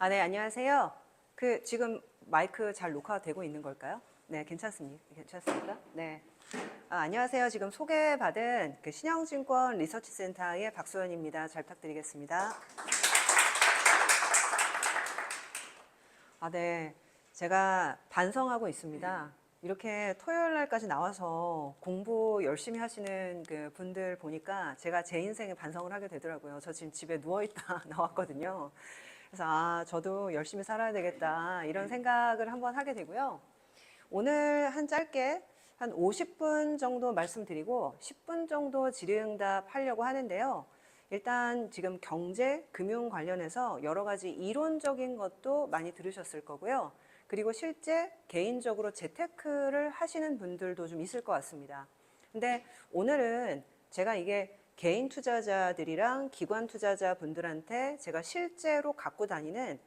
네, 안녕하세요. 지금 마이크 잘 녹화되고 있는 걸까요? 네, 괜찮습니까? 네. 안녕하세요. 지금 소개받은 신영증권 리서치센터의 박소연입니다. 잘 부탁드리겠습니다. 네. 제가 반성하고 있습니다. 이렇게 토요일 날까지 나와서 공부 열심히 하시는 분들 보니까 제가 제 인생에 반성을 하게 되더라고요. 저 지금 집에 누워있다 나왔거든요. 그래서 저도 열심히 살아야 되겠다 이런 생각을 한번 하게 되고요. 오늘 짧게 한 50분 정도 말씀드리고 10분 정도 질의응답 하려고 하는데요. 일단 지금 경제, 금융 관련해서 여러 가지 이론적인 것도 많이 들으셨을 거고요. 그리고 실제 개인적으로 재테크를 하시는 분들도 좀 있을 것 같습니다. 근데 오늘은 제가 이게 개인 투자자들이랑 기관 투자자분들한테 제가 실제로 갖고 다니는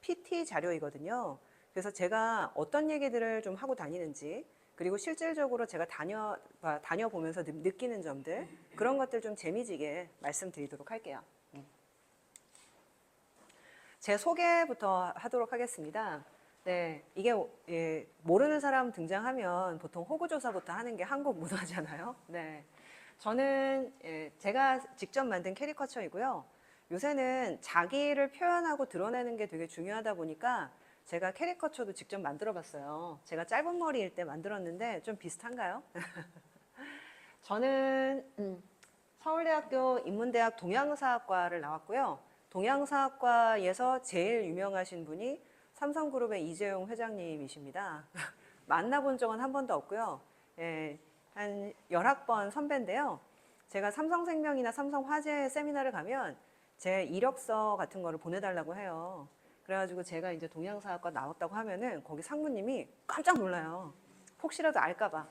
PT 자료이거든요. 그래서 제가 어떤 얘기들을 좀 하고 다니는지, 그리고 실질적으로 제가 다녀보면서 느끼는 점들, 그런 것들 좀 재미지게 말씀드리도록 할게요. 제 소개부터 하도록 하겠습니다. 네, 이게 모르는 사람 등장하면 보통 호구조사부터 하는 게 한국 문화잖아요. 네, 저는 제가 직접 만든 캐리커처이고요. 요새는 자기를 표현하고 드러내는 게 되게 중요하다 보니까 제가 캐리커처도 직접 만들어 봤어요. 제가 짧은 머리일 때 만들었는데 좀 비슷한가요? 저는 서울대학교 인문대학 동양사학과를 나왔고요. 동양사학과에서 제일 유명하신 분이 삼성그룹의 이재용 회장님이십니다. 만나본 적은 한 번도 없고요. 한 열학번 선배인데요. 제가 삼성생명이나 삼성화재 세미나를 가면 제 이력서 같은 거를 보내달라고 해요. 그래가지고 제가 이제 동양사학과 나왔다고 하면은 거기 상무님이 깜짝 놀라요. 혹시라도 알까봐.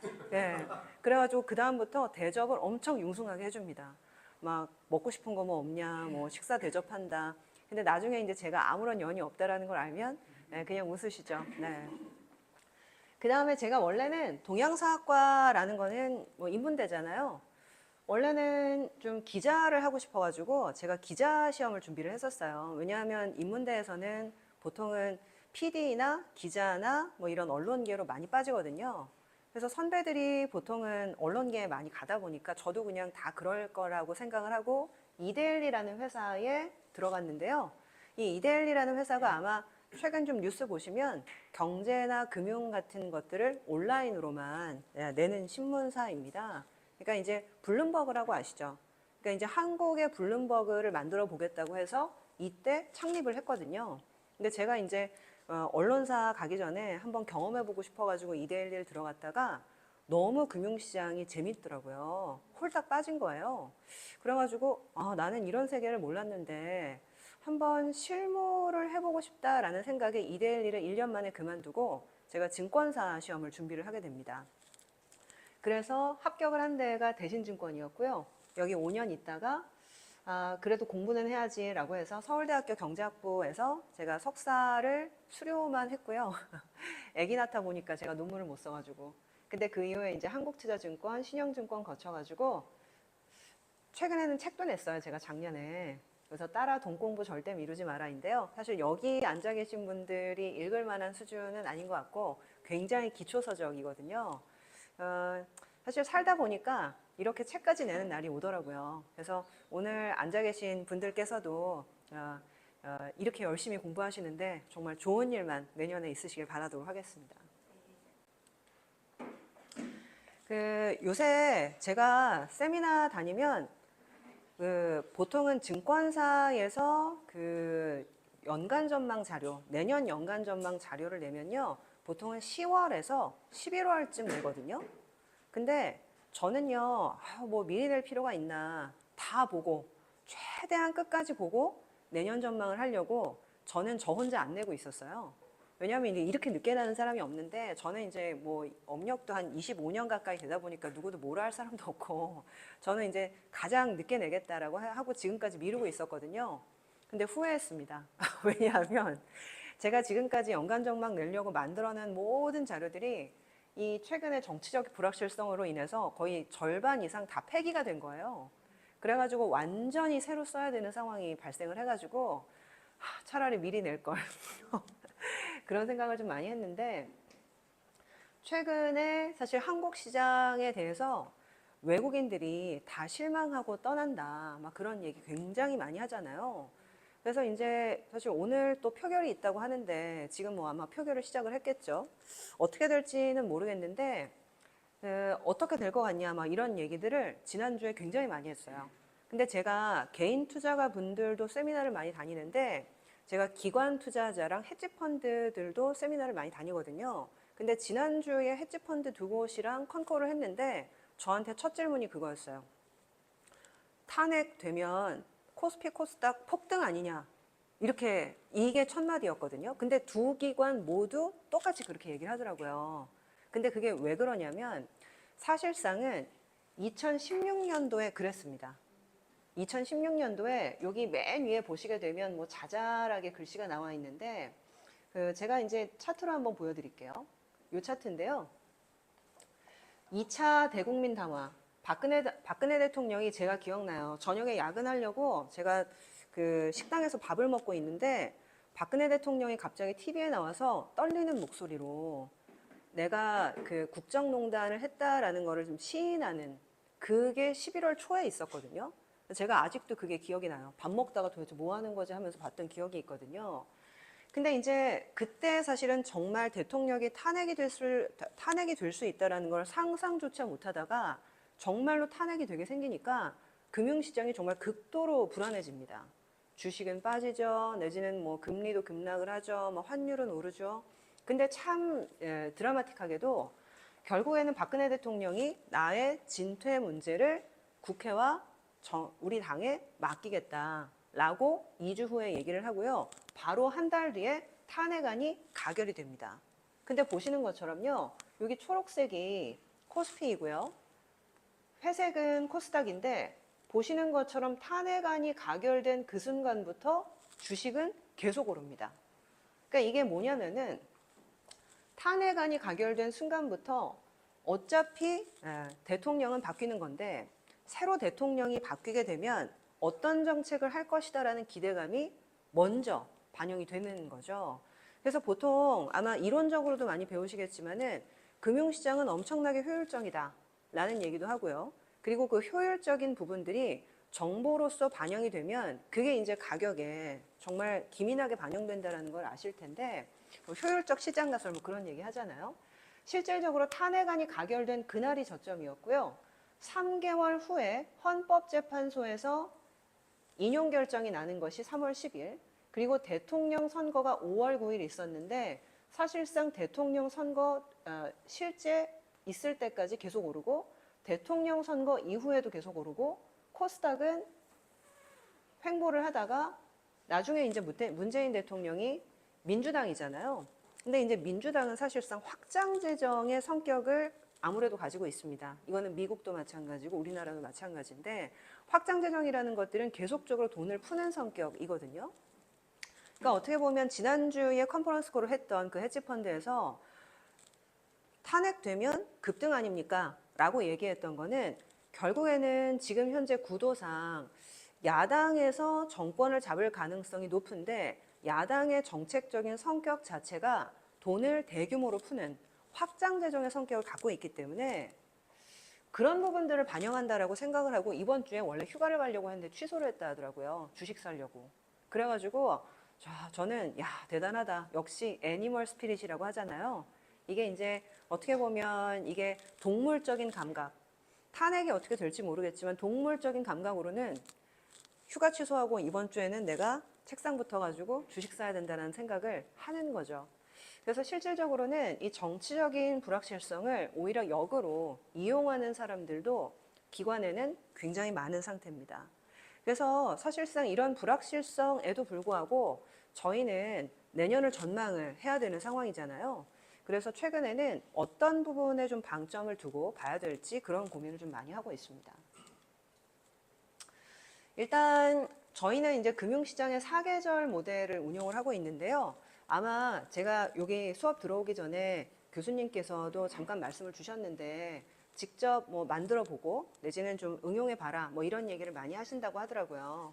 그래가지고 그다음부터 대접을 엄청 융숭하게 해줍니다. 막 먹고 싶은 거 뭐 없냐, 뭐 식사 대접한다. 근데 나중에 이제 제가 아무런 연이 없다라는 걸 알면 그냥 웃으시죠. 네. 그 다음에 제가 원래는 동양사학과라는 거는 뭐 인문대잖아요. 원래는 좀 기자를 하고 싶어가지고 제가 기자 시험을 준비를 했었어요. 왜냐하면 인문대에서는 보통은 PD나 기자나 뭐 이런 언론계로 많이 빠지거든요. 그래서 선배들이 보통은 언론계에 많이 가다 보니까 저도 그냥 다 그럴 거라고 생각을 하고 이데일리라는 회사에 들어갔는데요. 이 이데일리라는 회사가 아마 최근 좀 뉴스 보시면 경제나 금융 같은 것들을 온라인으로만 내는 신문사입니다. 그러니까 이제 블룸버그라고 아시죠? 그러니까 이제 한국의 블룸버그를 만들어 보겠다고 해서 이때 창립을 했거든요. 근데 제가 이제 언론사 가기 전에 한번 경험해보고 싶어가지고 이데일리를 들어갔다가 너무 금융시장이 재밌더라고요. 홀딱 빠진 거예요. 그래가지고 나는 이런 세계를 몰랐는데 한번 실무를 해보고 싶다라는 생각에 이데일리를 1년 만에 그만두고 제가 증권사 시험을 준비를 하게 됩니다. 그래서 합격을 한 데가 대신증권이었고요. 여기 5년 있다가 그래도 공부는 해야지라고 해서 서울대학교 경제학부에서 제가 석사를 수료만 했고요. 애기 낳다 보니까 제가 논문을 못 써가지고. 근데 그 이후에 이제 한국투자증권, 신영증권 거쳐가지고 최근에는 책도 냈어요. 제가 작년에. 그래서 따라 돈 공부 절대 미루지 마라인데요. 사실 여기 앉아 계신 분들이 읽을 만한 수준은 아닌 것 같고 굉장히 기초서적이거든요. 사실 살다 보니까 이렇게 책까지 내는 날이 오더라고요. 그래서 오늘 앉아 계신 분들께서도 이렇게 열심히 공부하시는데 정말 좋은 일만 내년에 있으시길 바라도록 하겠습니다. 요새 제가 세미나 다니면 보통은 증권사에서 연간 전망 자료, 내년 연간 전망 자료를 내면요. 보통은 10월에서 11월쯤 내거든요. 근데 저는요, 뭐 미리 낼 필요가 있나. 다 보고, 최대한 끝까지 보고 내년 전망을 하려고 저는 저 혼자 안 내고 있었어요. 왜냐하면 이렇게 늦게 나는 사람이 없는데 저는 이제 뭐 업력도 한 25년 가까이 되다 보니까 누구도 뭐라 할 사람도 없고 저는 이제 가장 늦게 내겠다라고 하고 지금까지 미루고 있었거든요. 근데 후회했습니다. 왜냐하면 제가 지금까지 연간 전망 내려고 만들어낸 모든 자료들이 이 최근의 정치적 불확실성으로 인해서 거의 절반 이상 다 폐기가 된 거예요. 그래가지고 완전히 새로 써야 되는 상황이 발생을 해가지고 차라리 미리 낼 걸. 그런 생각을 좀 많이 했는데 최근에 사실 한국 시장에 대해서 외국인들이 다 실망하고 떠난다. 막 그런 얘기 굉장히 많이 하잖아요. 그래서 이제 사실 오늘 또 표결이 있다고 하는데 지금 뭐 아마 표결을 시작을 했겠죠. 어떻게 될지는 모르겠는데 어떻게 될 것 같냐 막 이런 얘기들을 지난주에 굉장히 많이 했어요. 근데 제가 개인 투자가 분들도 세미나를 많이 다니는데 제가 기관 투자자랑 헤지펀드들도 세미나를 많이 다니거든요. 근데 지난주에 헤지펀드 두 곳이랑 컨콜을 했는데 저한테 첫 질문이 그거였어요. 탄핵되면 코스피 코스닥 폭등 아니냐. 이렇게 이게 첫 마디였거든요. 근데 두 기관 모두 똑같이 그렇게 얘기를 하더라고요. 근데 그게 왜 그러냐면 사실상은 2016년도에 그랬습니다. 2016년도에 여기 맨 위에 보시게 되면 뭐 자잘하게 글씨가 나와 있는데 제가 이제 차트로 한번 보여드릴게요. 이 차트인데요. 2차 대국민 담화. 박근혜 대통령이 제가 기억나요. 저녁에 야근하려고 제가 그 식당에서 밥을 먹고 있는데 박근혜 대통령이 갑자기 TV에 나와서 떨리는 목소리로 내가 그 국정농단을 했다라는 거를 좀 시인하는 그게 11월 초에 있었거든요. 제가 아직도 그게 기억이 나요. 밥 먹다가 도대체 뭐 하는 거지 하면서 봤던 기억이 있거든요. 근데 이제 그때 사실은 정말 대통령이 탄핵이 될 수 있다라는 걸 상상조차 못하다가 정말로 탄핵이 되게 생기니까 금융시장이 정말 극도로 불안해집니다. 주식은 빠지죠. 내지는 뭐 금리도 급락을 하죠. 뭐 환율은 오르죠. 근데 참 드라마틱하게도 결국에는 박근혜 대통령이 나의 진퇴 문제를 국회와 우리 당에 맡기겠다라고 2주 후에 얘기를 하고요. 바로 한 달 뒤에 탄핵안이 가결이 됩니다. 근데 보시는 것처럼요. 여기 초록색이 코스피이고요. 회색은 코스닥인데 보시는 것처럼 탄핵안이 가결된 그 순간부터 주식은 계속 오릅니다. 그러니까 이게 뭐냐면은 탄핵안이 가결된 순간부터 어차피 대통령은 바뀌는 건데 새로 대통령이 바뀌게 되면 어떤 정책을 할 것이다라는 기대감이 먼저 반영이 되는 거죠. 그래서 보통 아마 이론적으로도 많이 배우시겠지만은 금융시장은 엄청나게 효율적이다라는 얘기도 하고요. 그리고 그 효율적인 부분들이 정보로서 반영이 되면 그게 이제 가격에 정말 기민하게 반영된다는 걸 아실 텐데 뭐 효율적 시장 가설 뭐 그런 얘기 하잖아요. 실질적으로 탄핵안이 가결된 그날이 저점이었고요. 3개월 후에 헌법재판소에서 인용 결정이 나는 것이 3월 10일, 그리고 대통령 선거가 5월 9일 있었는데 사실상 대통령 선거 실제 있을 때까지 계속 오르고 대통령 선거 이후에도 계속 오르고 코스닥은 횡보를 하다가 나중에 이제 문재인 대통령이 민주당이잖아요. 근데 이제 민주당은 사실상 확장 재정의 성격을 아무래도 가지고 있습니다. 이거는 미국도 마찬가지고 우리나라도 마찬가지인데 확장 재정이라는 것들은 계속적으로 돈을 푸는 성격이거든요. 그러니까 어떻게 보면 지난주에 컨퍼런스 콜을 했던 그 헤지펀드에서 탄핵되면 급등 아닙니까? 라고 얘기했던 거는 결국에는 지금 현재 구도상 야당에서 정권을 잡을 가능성이 높은데 야당의 정책적인 성격 자체가 돈을 대규모로 푸는 확장 재정의 성격을 갖고 있기 때문에 그런 부분들을 반영한다라고 생각을 하고 이번 주에 원래 휴가를 가려고 했는데 취소를 했다 하더라고요. 주식 사려고. 그래가지고 저는 야 대단하다. 역시 애니멀 스피릿이라고 하잖아요. 이게 이제 어떻게 보면 이게 동물적인 감각. 탄핵이 어떻게 될지 모르겠지만 동물적인 감각으로는 휴가 취소하고 이번 주에는 내가 책상 붙어가지고 주식 사야 된다는 생각을 하는 거죠. 그래서 실질적으로는 이 정치적인 불확실성을 오히려 역으로 이용하는 사람들도 기관에는 굉장히 많은 상태입니다. 그래서 사실상 이런 불확실성에도 불구하고 저희는 내년을 전망을 해야 되는 상황이잖아요. 그래서 최근에는 어떤 부분에 좀 방점을 두고 봐야 될지 그런 고민을 좀 많이 하고 있습니다. 일단 저희는 이제 금융시장의 사계절 모델을 운용을 하고 있는데요. 아마 제가 여기 수업 들어오기 전에 교수님께서도 잠깐 말씀을 주셨는데 직접 뭐 만들어 보고 내지는 좀 응용해 봐라 뭐 이런 얘기를 많이 하신다고 하더라고요.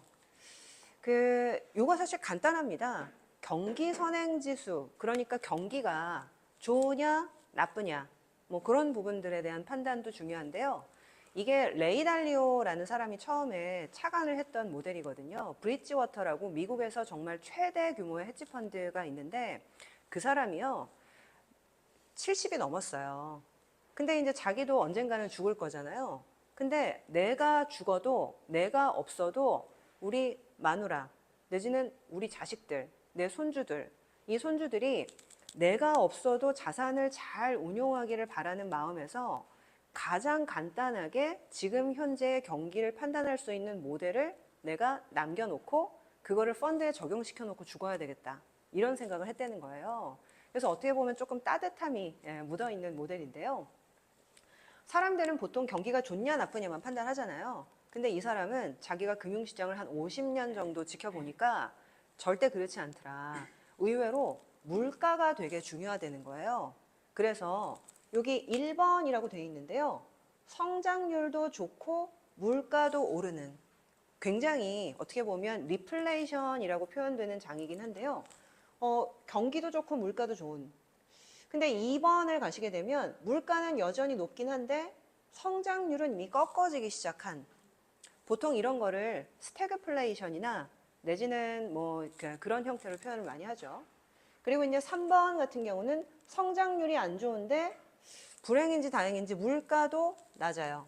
요거 사실 간단합니다. 경기 선행 지수, 그러니까 경기가 좋으냐, 나쁘냐, 뭐 그런 부분들에 대한 판단도 중요한데요. 이게 레이 달리오라는 사람이 처음에 착안을 했던 모델이거든요. 브릿지워터라고 미국에서 정말 최대 규모의 헤지 펀드가 있는데 그 사람이요, 70이 넘었어요. 근데 이제 자기도 언젠가는 죽을 거잖아요. 근데 내가 죽어도, 내가 없어도 우리 마누라, 내지는 우리 자식들, 내 손주들, 이 손주들이 내가 없어도 자산을 잘 운용하기를 바라는 마음에서 가장 간단하게 지금 현재의 경기를 판단할 수 있는 모델을 내가 남겨놓고 그거를 펀드에 적용시켜 놓고 죽어야 되겠다. 이런 생각을 했다는 거예요. 그래서 어떻게 보면 조금 따뜻함이 묻어있는 모델인데요. 사람들은 보통 경기가 좋냐 나쁘냐만 판단하잖아요. 근데 이 사람은 자기가 금융시장을 한 50년 정도 지켜보니까 절대 그렇지 않더라. 의외로 물가가 되게 중요하다는 거예요. 그래서 여기 1번이라고 되어 있는데요. 성장률도 좋고 물가도 오르는, 굉장히 어떻게 보면 리플레이션이라고 표현되는 장이긴 한데요. 경기도 좋고 물가도 좋은. 근데 2번을 가시게 되면 물가는 여전히 높긴 한데 성장률은 이미 꺾어지기 시작한, 보통 이런 거를 스태그플레이션이나 내지는 뭐 그런 형태로 표현을 많이 하죠. 그리고 이제 3번 같은 경우는 성장률이 안 좋은데 불행인지 다행인지 물가도 낮아요.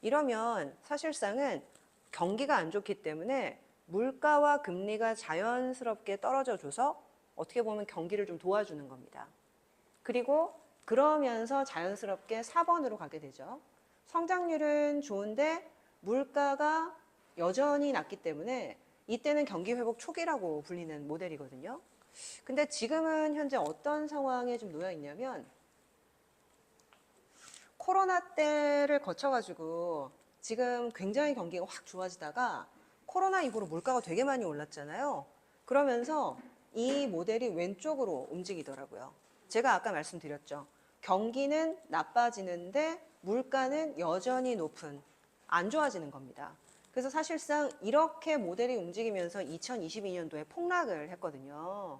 이러면 사실상은 경기가 안 좋기 때문에 물가와 금리가 자연스럽게 떨어져 줘서 어떻게 보면 경기를 좀 도와주는 겁니다. 그리고 그러면서 자연스럽게 4번으로 가게 되죠. 성장률은 좋은데 물가가 여전히 낮기 때문에 이때는 경기 회복 초기라고 불리는 모델이거든요. 근데 지금은 현재 어떤 상황에 좀 놓여 있냐면 코로나 때를 거쳐가지고 지금 굉장히 경기가 확 좋아지다가 코로나 이후로 물가가 되게 많이 올랐잖아요. 그러면서 이 모델이 왼쪽으로 움직이더라고요. 제가 아까 말씀드렸죠. 경기는 나빠지는데 물가는 여전히 높은, 안 좋아지는 겁니다. 그래서 사실상 이렇게 모델이 움직이면서 2022년도에 폭락을 했거든요.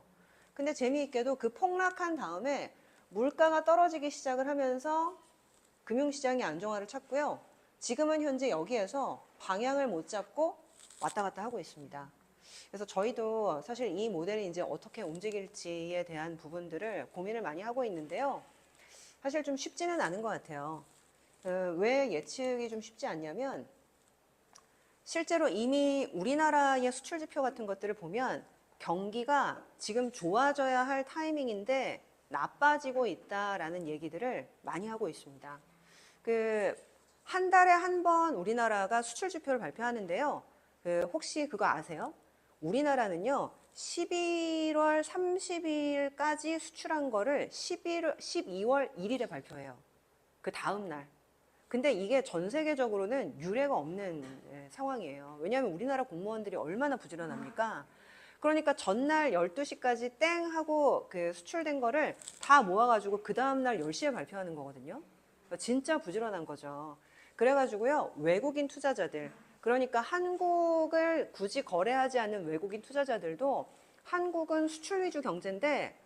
근데 재미있게도 그 폭락한 다음에 물가가 떨어지기 시작을 하면서 금융시장이 안정화를 찾고요. 지금은 현재 여기에서 방향을 못 잡고 왔다 갔다 하고 있습니다. 그래서 저희도 사실 이 모델이 이제 어떻게 움직일지에 대한 부분들을 고민을 많이 하고 있는데요. 사실 좀 쉽지는 않은 것 같아요. 왜 예측이 좀 쉽지 않냐면 실제로 이미 우리나라의 수출 지표 같은 것들을 보면 경기가 지금 좋아져야 할 타이밍인데 나빠지고 있다라는 얘기들을 많이 하고 있습니다. 한 달에 한 번 우리나라가 수출 지표를 발표하는데요. 혹시 그거 아세요? 우리나라는요, 11월 30일까지 수출한 거를 12월 1일에 발표해요. 그 다음 날. 근데 이게 전 세계적으로는 유례가 없는 상황이에요. 왜냐하면 우리나라 공무원들이 얼마나 부지런합니까? 그러니까 전날 12시까지 땡 하고 그 수출된 거를 다 모아가지고 그 다음날 10시에 발표하는 거거든요. 진짜 부지런한 거죠. 그래가지고요, 외국인 투자자들, 그러니까 한국을 굳이 거래하지 않는 외국인 투자자들도 한국은 수출 위주 경제인데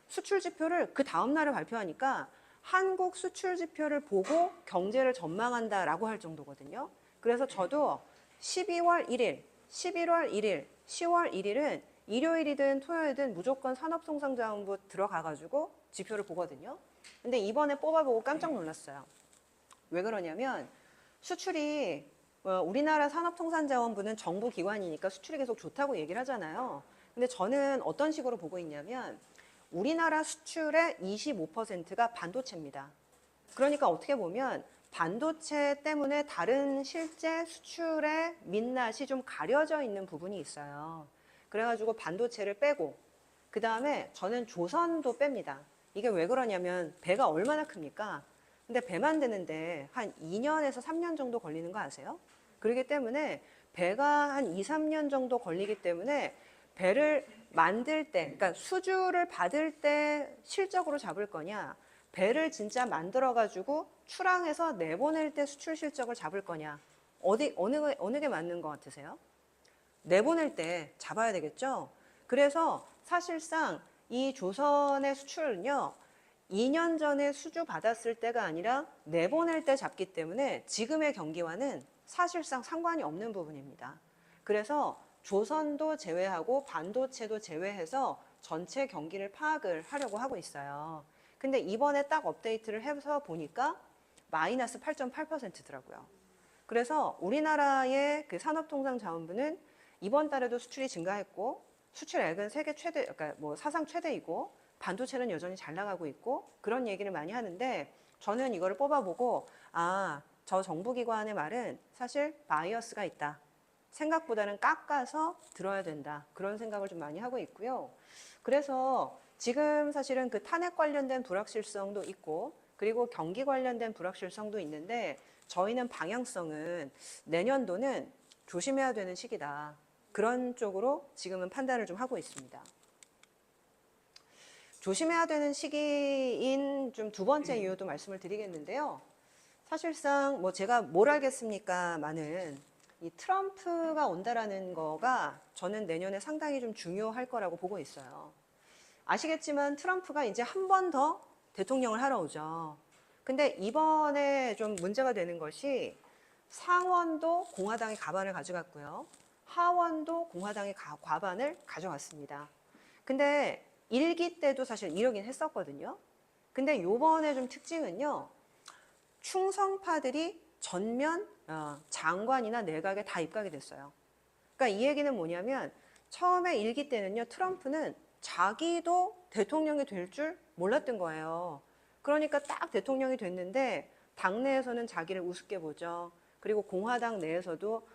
수출 지표를 그 다음날에 발표하니까 한국 수출 지표를 보고 경제를 전망한다라고 할 정도거든요. 그래서 저도 12월 1일, 11월 1일, 10월 1일은 일요일이든 토요일이든 무조건 산업통상자원부 들어가가지고 지표를 보거든요. 근데 이번에 뽑아보고 깜짝 놀랐어요. 왜 그러냐면 수출이 우리나라 산업통상자원부는 정부 기관이니까 수출이 계속 좋다고 얘기를 하잖아요. 근데 저는 어떤 식으로 보고 있냐면 우리나라 수출의 25%가 반도체입니다. 그러니까 어떻게 보면 반도체 때문에 다른 실제 수출의 민낯이 좀 가려져 있는 부분이 있어요. 그래가지고 반도체를 빼고 그 다음에 저는 조선도 뺍니다. 이게 왜 그러냐면 배가 얼마나 큽니까? 근데 배 만드는데 한 2년에서 3년 정도 걸리는 거 아세요? 그렇기 때문에 배가 한 2, 3년 정도 걸리기 때문에 배를 만들 때, 그러니까 수주를 받을 때 실적으로 잡을 거냐, 배를 진짜 만들어가지고 출항해서 내보낼 때 수출 실적을 잡을 거냐, 어느 게 맞는 것 같으세요? 내보낼 때 잡아야 되겠죠. 그래서 사실상 이 조선의 수출은요, 2년 전에 수주 받았을 때가 아니라 내보낼 때 잡기 때문에 지금의 경기와는 사실상 상관이 없는 부분입니다. 그래서 조선도 제외하고 반도체도 제외해서 전체 경기를 파악을 하려고 하고 있어요. 근데 이번에 딱 업데이트를 해서 보니까 마이너스 8.8%더라고요. 그래서 우리나라의 그 산업통상자원부는 이번 달에도 수출이 증가했고 수출액은 세계 최대, 그러니까 뭐 사상 최대이고 반도체는 여전히 잘 나가고 있고 그런 얘기를 많이 하는데 저는 이거를 뽑아보고 저 정부기관의 말은 사실 바이어스가 있다. 생각보다는 깎아서 들어야 된다. 그런 생각을 좀 많이 하고 있고요. 그래서 지금 사실은 그 탄핵 관련된 불확실성도 있고 그리고 경기 관련된 불확실성도 있는데 저희는 방향성은 내년도는 조심해야 되는 시기다. 그런 쪽으로 지금은 판단을 좀 하고 있습니다. 조심해야 되는 시기인 좀 두 번째 이유도 말씀을 드리겠는데요. 사실상 뭐 제가 뭘 알겠습니까만은 이 트럼프가 온다라는 거가 저는 내년에 상당히 좀 중요할 거라고 보고 있어요. 아시겠지만 트럼프가 이제 한 번 더 대통령을 하러 오죠. 근데 이번에 좀 문제가 되는 것이 상원도 공화당이 과반을 가져갔고요. 하원도 공화당이 과반을 가져갔습니다. 근데 1기 때도 사실 이러긴 했었거든요. 근데 요번에 좀 특징은요. 충성파들이 전면 장관이나 내각에 다 입각이 됐어요. 그러니까 이 얘기는 뭐냐면 처음에 1기 때는요. 트럼프는 자기도 대통령이 될 줄 몰랐던 거예요. 그러니까 딱 대통령이 됐는데 당내에서는 자기를 우습게 보죠. 그리고 공화당 내에서도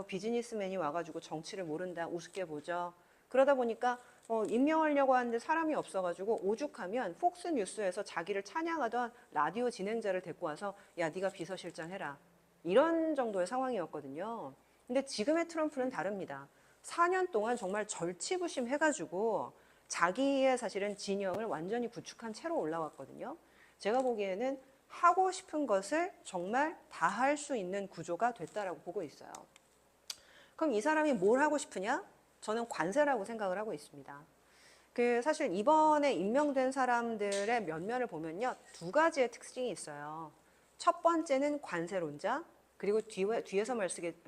비즈니스맨이 와가지고 정치를 모른다 우습게 보죠. 그러다 보니까 임명하려고 하는데 사람이 없어가지고 오죽하면 폭스뉴스에서 자기를 찬양하던 라디오 진행자를 데리고 와서 야 네가 비서실장 해라. 이런 정도의 상황이었거든요. 근데 지금의 트럼프는 다릅니다. 4년 동안 정말 절치부심 해가지고 자기의 사실은 진영을 완전히 구축한 채로 올라왔거든요. 제가 보기에는 하고 싶은 것을 정말 다 할 수 있는 구조가 됐다라고 보고 있어요. 그럼 이 사람이 뭘 하고 싶으냐? 저는 관세라고 생각을 하고 있습니다. 사실 이번에 임명된 사람들의 면면을 보면요. 두 가지의 특징이 있어요. 첫 번째는 관세론자, 그리고 뒤에서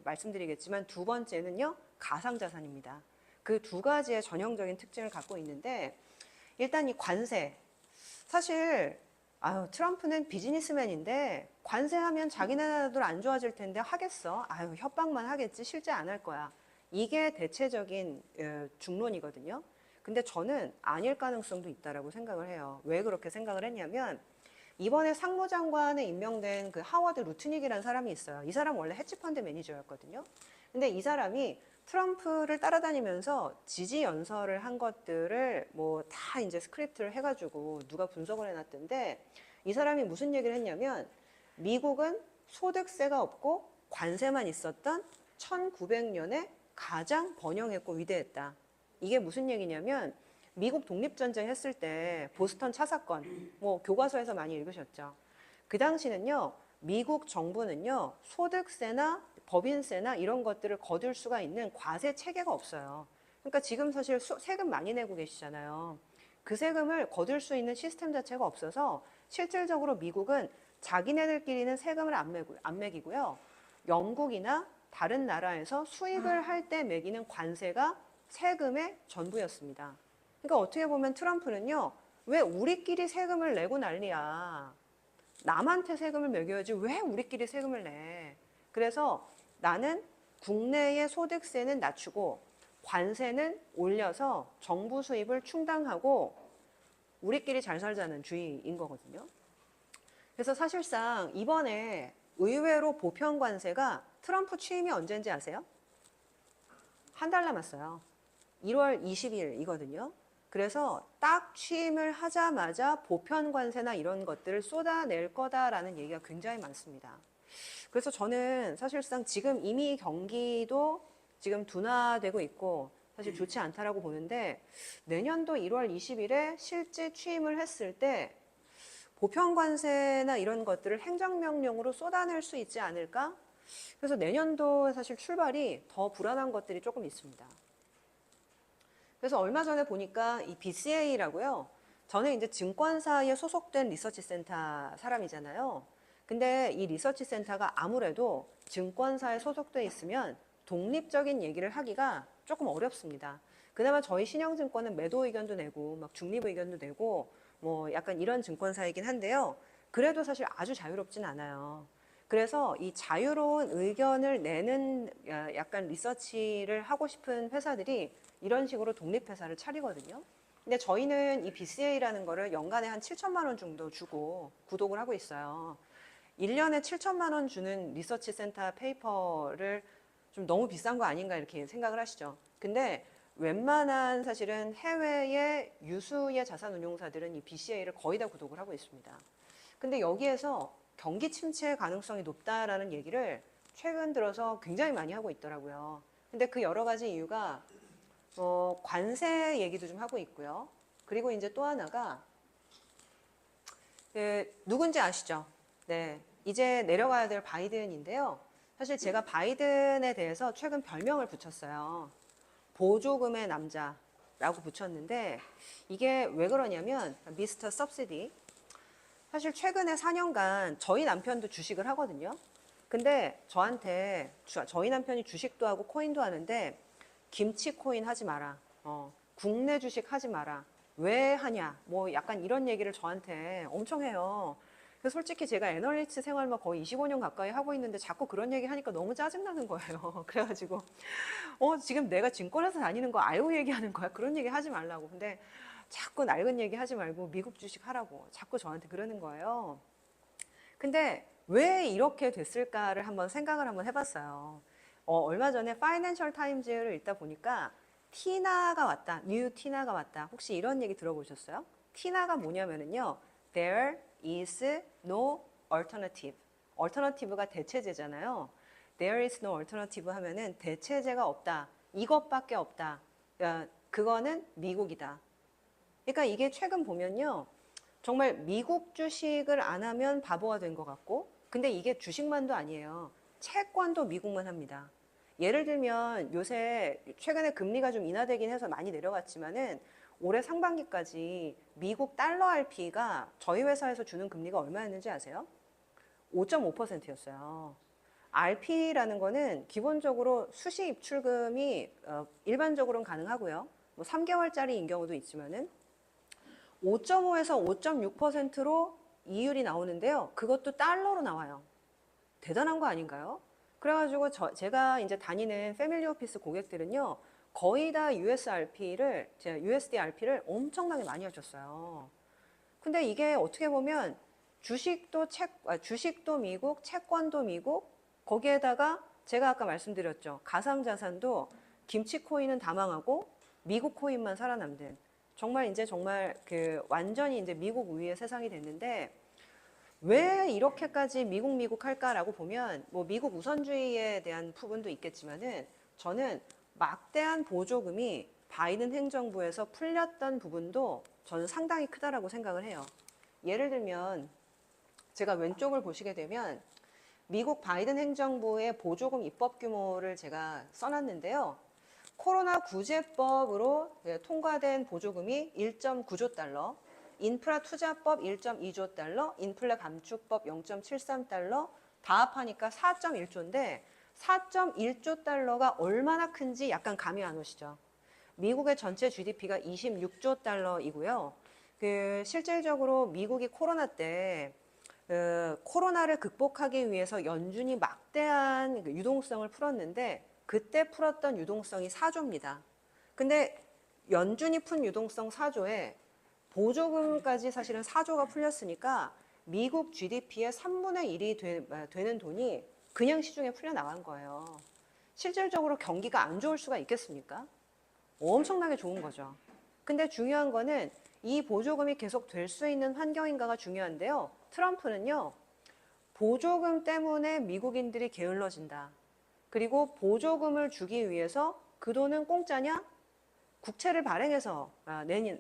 말씀드리겠지만 두 번째는요. 가상자산입니다. 그 두 가지의 전형적인 특징을 갖고 있는데 일단 이 관세. 사실 트럼프는 비즈니스맨인데 관세하면 자기네들 안 좋아질 텐데 하겠어. 협박만 하겠지 실제 안 할 거야. 이게 대체적인 중론이거든요. 근데 저는 아닐 가능성도 있다라고 생각을 해요. 왜 그렇게 생각을 했냐면 이번에 상무장관에 임명된 그 하워드 루트닉이라는 사람이 있어요. 이 사람 원래 헤지펀드 매니저였거든요. 근데 이 사람이 트럼프를 따라다니면서 지지 연설을 한 것들을 뭐 다 이제 스크립트를 해가지고 누가 분석을 해놨던데 이 사람이 무슨 얘기를 했냐면 미국은 소득세가 없고 관세만 있었던 1900년에 가장 번영했고 위대했다. 이게 무슨 얘기냐면 미국 독립전쟁 했을 때 보스턴 차 사건 뭐 교과서에서 많이 읽으셨죠. 그 당시는요. 미국 정부는요. 소득세나 법인세나 이런 것들을 거둘 수가 있는 과세 체계가 없어요. 그러니까 지금 사실 세금 많이 내고 계시잖아요. 그 세금을 거둘 수 있는 시스템 자체가 없어서 실질적으로 미국은 자기네들끼리는 세금을 안 매기고요. 영국이나 다른 나라에서 수입을 할 때 매기는 관세가 세금의 전부였습니다. 그러니까 어떻게 보면 트럼프는요. 왜 우리끼리 세금을 내고 난리야. 남한테 세금을 매겨야지 왜 우리끼리 세금을 내. 그래서 나는 국내의 소득세는 낮추고 관세는 올려서 정부 수입을 충당하고 우리끼리 잘 살자는 주의인 거거든요. 그래서 사실상 이번에 의외로 보편 관세가 트럼프 취임이 언제인지 아세요? 한 달 남았어요. 1월 20일이거든요. 그래서 딱 취임을 하자마자 보편 관세나 이런 것들을 쏟아낼 거다라는 얘기가 굉장히 많습니다. 그래서 저는 사실상 지금 이미 경기도 지금 둔화되고 있고 사실 좋지 않다라고 보는데 내년도 1월 20일에 실제 취임을 했을 때 보편 관세나 이런 것들을 행정명령으로 쏟아낼 수 있지 않을까? 그래서 내년도에 사실 출발이 더 불안한 것들이 조금 있습니다. 그래서 얼마 전에 보니까 이 BCA라고요. 저는 이제 증권사에 소속된 리서치 센터 사람이잖아요. 근데 이 리서치 센터가 아무래도 증권사에 소속돼 있으면 독립적인 얘기를 하기가 조금 어렵습니다. 그나마 저희 신영증권은 매도 의견도 내고 막 중립 의견도 내고 뭐 약간 이런 증권사이긴 한데요. 그래도 사실 아주 자유롭진 않아요. 그래서 이 자유로운 의견을 내는 약간 리서치를 하고 싶은 회사들이 이런 식으로 독립회사를 차리거든요. 근데 저희는 이 BCA라는 거를 연간에 한 7천만 원 정도 주고 구독을 하고 있어요. 1년에 7천만 원 주는 리서치 센터 페이퍼를 좀 너무 비싼 거 아닌가 이렇게 생각을 하시죠. 근데 웬만한 사실은 해외의 유수의 자산운용사들은 이 BCA를 거의 다 구독을 하고 있습니다. 근데 여기에서 경기 침체 가능성이 높다라는 얘기를 최근 들어서 굉장히 많이 하고 있더라고요. 근데 그 여러 가지 이유가 관세 얘기도 좀 하고 있고요. 그리고 이제 또 하나가 누군지 아시죠? 네, 이제 내려가야 될 바이든인데요. 사실 제가 바이든에 대해서 최근 별명을 붙였어요. 보조금의 남자라고 붙였는데 이게 왜 그러냐면 미스터 सब시디. 사실 최근에 4년간 저희 남편도 주식을 하거든요. 근데 저한테 저희 남편이 주식도 하고 코인도 하는데 김치 코인 하지 마라. 국내 주식 하지 마라. 왜 하냐? 뭐 약간 이런 얘기를 저한테 엄청 해요. 그래서 솔직히 제가 애널리스트 생활만 거의 25년 가까이 하고 있는데 자꾸 그런 얘기 하니까 너무 짜증나는 거예요. 그래가지고 지금 내가 증권회사 다니는 거 알고 얘기하는 거야. 그런 얘기 하지 말라고. 근데 자꾸 낡은 얘기 하지 말고 미국 주식 하라고 자꾸 저한테 그러는 거예요. 근데 왜 이렇게 됐을까를 한번 생각을 한번 해봤어요. 얼마 전에 파이낸셜 타임즈를 읽다 보니까 티나가 왔다, 뉴 티나가 왔다. 혹시 이런 얘기 들어보셨어요? 티나가 뭐냐면은요, there is no alternative. alternative가 대체제잖아요. there is no alternative 하면은 대체제가 없다. 이것밖에 없다. 그거는 미국이다. 그러니까 이게 최근 보면요. 정말 미국 주식을 안 하면 바보가 된 것 같고, 근데 이게 주식만도 아니에요. 채권도 미국만 합니다. 예를 들면 요새 최근에 금리가 좀 인하되긴 해서 많이 내려갔지만은 올해 상반기까지 미국 달러 RP가 저희 회사에서 주는 금리가 얼마였는지 아세요? 5.5%였어요. RP라는 거는 기본적으로 수시 입출금이 일반적으로는 가능하고요. 뭐 3개월짜리인 경우도 있지만은 5.5에서 5.6%로 이율이 나오는데요. 그것도 달러로 나와요. 대단한 거 아닌가요? 그래가지고 제가 이제 다니는 패밀리 오피스 고객들은요. 거의 다 USD RP를 엄청나게 많이 하셨어요. 근데 이게 어떻게 보면 주식도 미국, 채권도 미국, 거기에다가 제가 아까 말씀드렸죠. 가상자산도 김치 코인은 다 망하고 미국 코인만 살아남는 정말 이제 정말 완전히 이제 미국 우위의 세상이 됐는데 왜 이렇게까지 미국 할까라고 보면 뭐 미국 우선주의에 대한 부분도 있겠지만은 저는 막대한 보조금이 바이든 행정부에서 풀렸던 부분도 저는 상당히 크다라고 생각을 해요. 예를 들면 제가 왼쪽을 보시게 되면 미국 바이든 행정부의 보조금 입법 규모를 제가 써놨는데요. 코로나 구제법으로 통과된 보조금이 1.9조 달러, 인프라 투자법 1.2조 달러, 인플레 감축법 0.73달러, 다 합하니까 4.1조인데 4.1조 달러가 얼마나 큰지 약간 감이 안 오시죠? 미국의 전체 GDP가 26조 달러이고요. 실질적으로 미국이 코로나 때 코로나를 극복하기 위해서 연준이 막대한 유동성을 풀었는데 그때 풀었던 유동성이 4조입니다. 근데 연준이 푼 유동성 4조에 보조금까지 사실은 4조가 풀렸으니까 미국 GDP의 3분의 1이 되는 돈이 그냥 시중에 풀려나간 거예요. 실질적으로 경기가 안 좋을 수가 있겠습니까? 엄청나게 좋은 거죠. 근데 중요한 거는 이 보조금이 계속 될 수 있는 환경인가가 중요한데요. 트럼프는요, 보조금 때문에 미국인들이 게을러진다. 그리고 보조금을 주기 위해서 그 돈은 공짜냐? 국채를 발행해서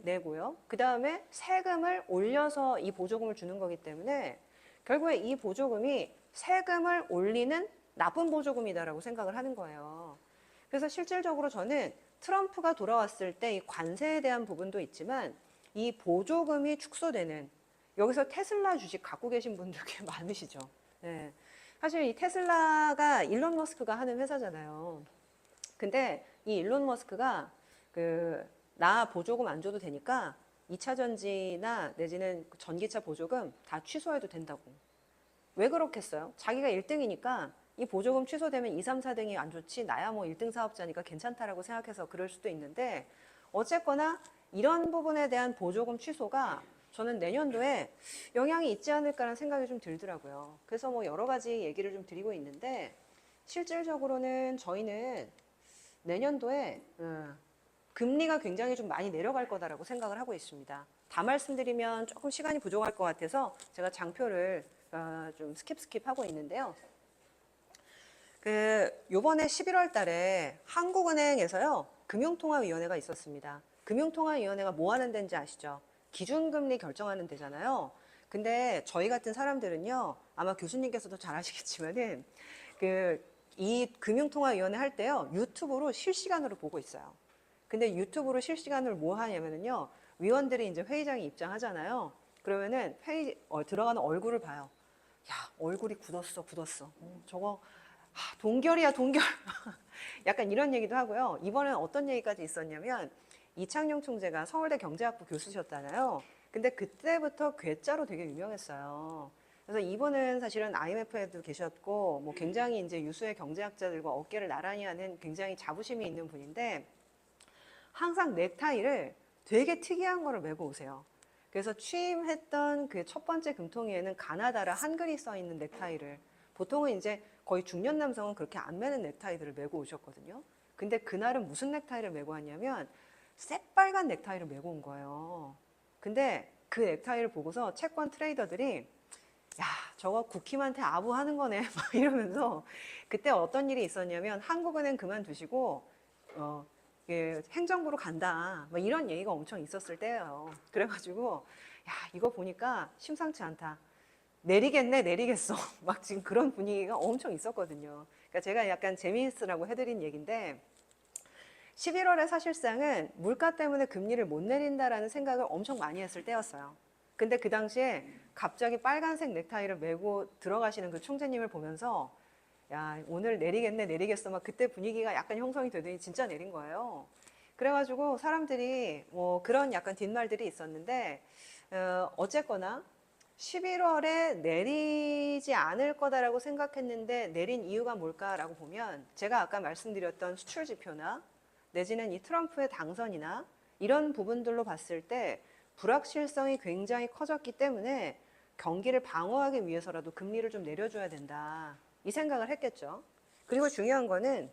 내고요. 그 다음에 세금을 올려서 이 보조금을 주는 거기 때문에 결국에 이 보조금이 세금을 올리는 나쁜 보조금이다라고 생각을 하는 거예요. 그래서 실질적으로 저는 트럼프가 돌아왔을 때 이 관세에 대한 부분도 있지만 이 보조금이 축소되는, 여기서 테슬라 주식 갖고 계신 분들 꽤 많으시죠. 네. 사실 이 테슬라가 일론 머스크가 하는 회사잖아요. 근데 이 일론 머스크가 나 보조금 안 줘도 되니까 2차 전지나 내지는 전기차 보조금 다 취소해도 된다고. 왜 그렇겠어요? 자기가 1등이니까 이 보조금 취소되면 2, 3, 4등이 안 좋지, 나야 뭐 1등 사업자니까 괜찮다라고 생각해서 그럴 수도 있는데, 어쨌거나 이런 부분에 대한 보조금 취소가 저는 내년도에 영향이 있지 않을까라는 생각이 좀 들더라고요. 그래서 뭐 여러 가지 얘기를 좀 드리고 있는데, 실질적으로는 저희는 내년도에 금리가 굉장히 좀 많이 내려갈 거다라고 생각을 하고 있습니다. 다 말씀드리면 조금 시간이 부족할 것 같아서 제가 장표를 좀 스킵하고 있는데요. 요번에 11월 달에 한국은행에서요, 금융통화위원회가 있었습니다. 금융통화위원회가 뭐 하는 데인지 아시죠? 기준금리 결정하는 데잖아요. 근데 저희 같은 사람들은요, 아마 교수님께서도 잘 아시겠지만은, 이 금융통화위원회 할 때요, 유튜브로 실시간으로 보고 있어요. 근데 유튜브로 실시간으로 뭐 하냐면요, 위원들이 이제 회의장에 입장하잖아요. 그러면은 들어가는 얼굴을 봐요. 야, 얼굴이 굳었어. 저거 동결이야, 동결. 약간 이런 얘기도 하고요. 이번엔 어떤 얘기까지 있었냐면, 이창용 총재가 서울대 경제학부 교수셨잖아요. 근데 그때부터 괴짜로 되게 유명했어요. 그래서 이분은 사실은 IMF에도 계셨고, 뭐 굉장히 이제 유수의 경제학자들과 어깨를 나란히 하는 굉장히 자부심이 있는 분인데, 항상 넥타이를 되게 특이한 거를 메고 오세요. 그래서 취임했던 그 첫 번째 금통위에는 가나다라 한글이 써 있는 넥타이를, 보통은 이제 거의 중년 남성은 그렇게 안 매는 넥타이들을 메고 오셨거든요. 근데 그날은 무슨 넥타이를 메고 왔냐면 새빨간 넥타이를 메고 온 거예요. 근데 그 넥타이를 보고서 채권 트레이더들이 야, 저거 국힘한테 아부하는 거네 막 이러면서, 그때 어떤 일이 있었냐면 한국은행 그만두시고 행정부로 간다 막 이런 얘기가 엄청 있었을 때예요. 그래가지고 야, 이거 보니까 심상치 않다, 내리겠네, 내리겠어. 막 지금 그런 분위기가 엄청 있었거든요. 그러니까 제가 약간 재미있으라고 해드린 얘기인데, 11월에 사실상은 물가 때문에 금리를 못 내린다라는 생각을 엄청 많이 했을 때였어요. 근데 그 당시에 갑자기 빨간색 넥타이를 메고 들어가시는 그 총재님을 보면서 야, 오늘 내리겠네, 내리겠어. 막 그때 분위기가 약간 형성이 되더니 진짜 내린 거예요. 그래가지고 사람들이 뭐 그런 약간 뒷말들이 있었는데, 어쨌거나 11월에 내리지 않을 거다라고 생각했는데 내린 이유가 뭘까라고 보면, 제가 아까 말씀드렸던 수출 지표나 내지는 이 트럼프의 당선이나 이런 부분들로 봤을 때 불확실성이 굉장히 커졌기 때문에 경기를 방어하기 위해서라도 금리를 좀 내려줘야 된다, 이 생각을 했겠죠. 그리고 중요한 거는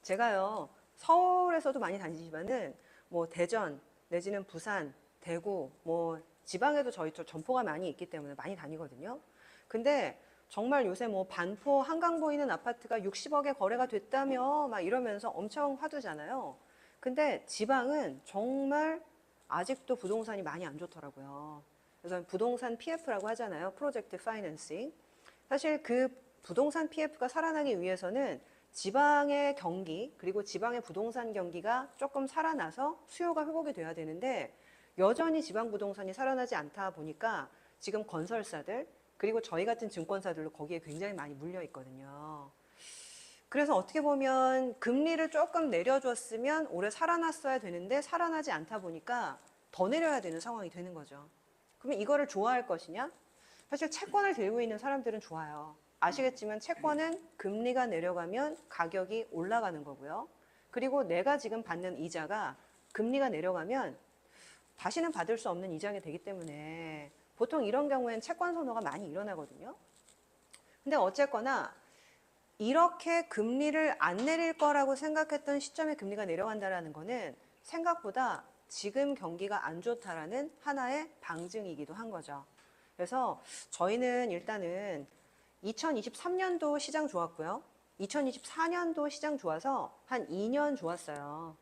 제가요, 서울에서도 많이 다니지만은 뭐 대전 내지는 부산, 대구, 뭐 지방에도 저희 쪽 점포가 많이 있기 때문에 많이 다니거든요. 근데 정말 요새 뭐 반포 한강 보이는 아파트가 60억에 거래가 됐다며 막 이러면서 엄청 화두잖아요. 근데 지방은 정말 아직도 부동산이 많이 안 좋더라고요. 그래서 부동산 PF라고 하잖아요. 프로젝트 파이낸싱. 사실 그 부동산 PF가 살아나기 위해서는 지방의 경기, 그리고 지방의 부동산 경기가 조금 살아나서 수요가 회복이 돼야 되는데, 여전히 지방 부동산이 살아나지 않다 보니까 지금 건설사들, 그리고 저희 같은 증권사들도 거기에 굉장히 많이 물려 있거든요. 그래서 어떻게 보면 금리를 조금 내려줬으면 올해 살아났어야 되는데 살아나지 않다 보니까 더 내려야 되는 상황이 되는 거죠. 그러면 이거를 좋아할 것이냐? 사실 채권을 들고 있는 사람들은 좋아요. 아시겠지만 채권은 금리가 내려가면 가격이 올라가는 거고요. 그리고 내가 지금 받는 이자가 금리가 내려가면 다시는 받을 수 없는 이자가 되기 때문에 보통 이런 경우에는 채권 선호가 많이 일어나거든요. 근데 어쨌거나 이렇게 금리를 안 내릴 거라고 생각했던 시점에 금리가 내려간다는 거는 생각보다 지금 경기가 안 좋다라는 하나의 방증이기도 한 거죠. 그래서 저희는 일단은 2023년도 시장 좋았고요. 2024년도 시장 좋아서 한 2년 좋았어요.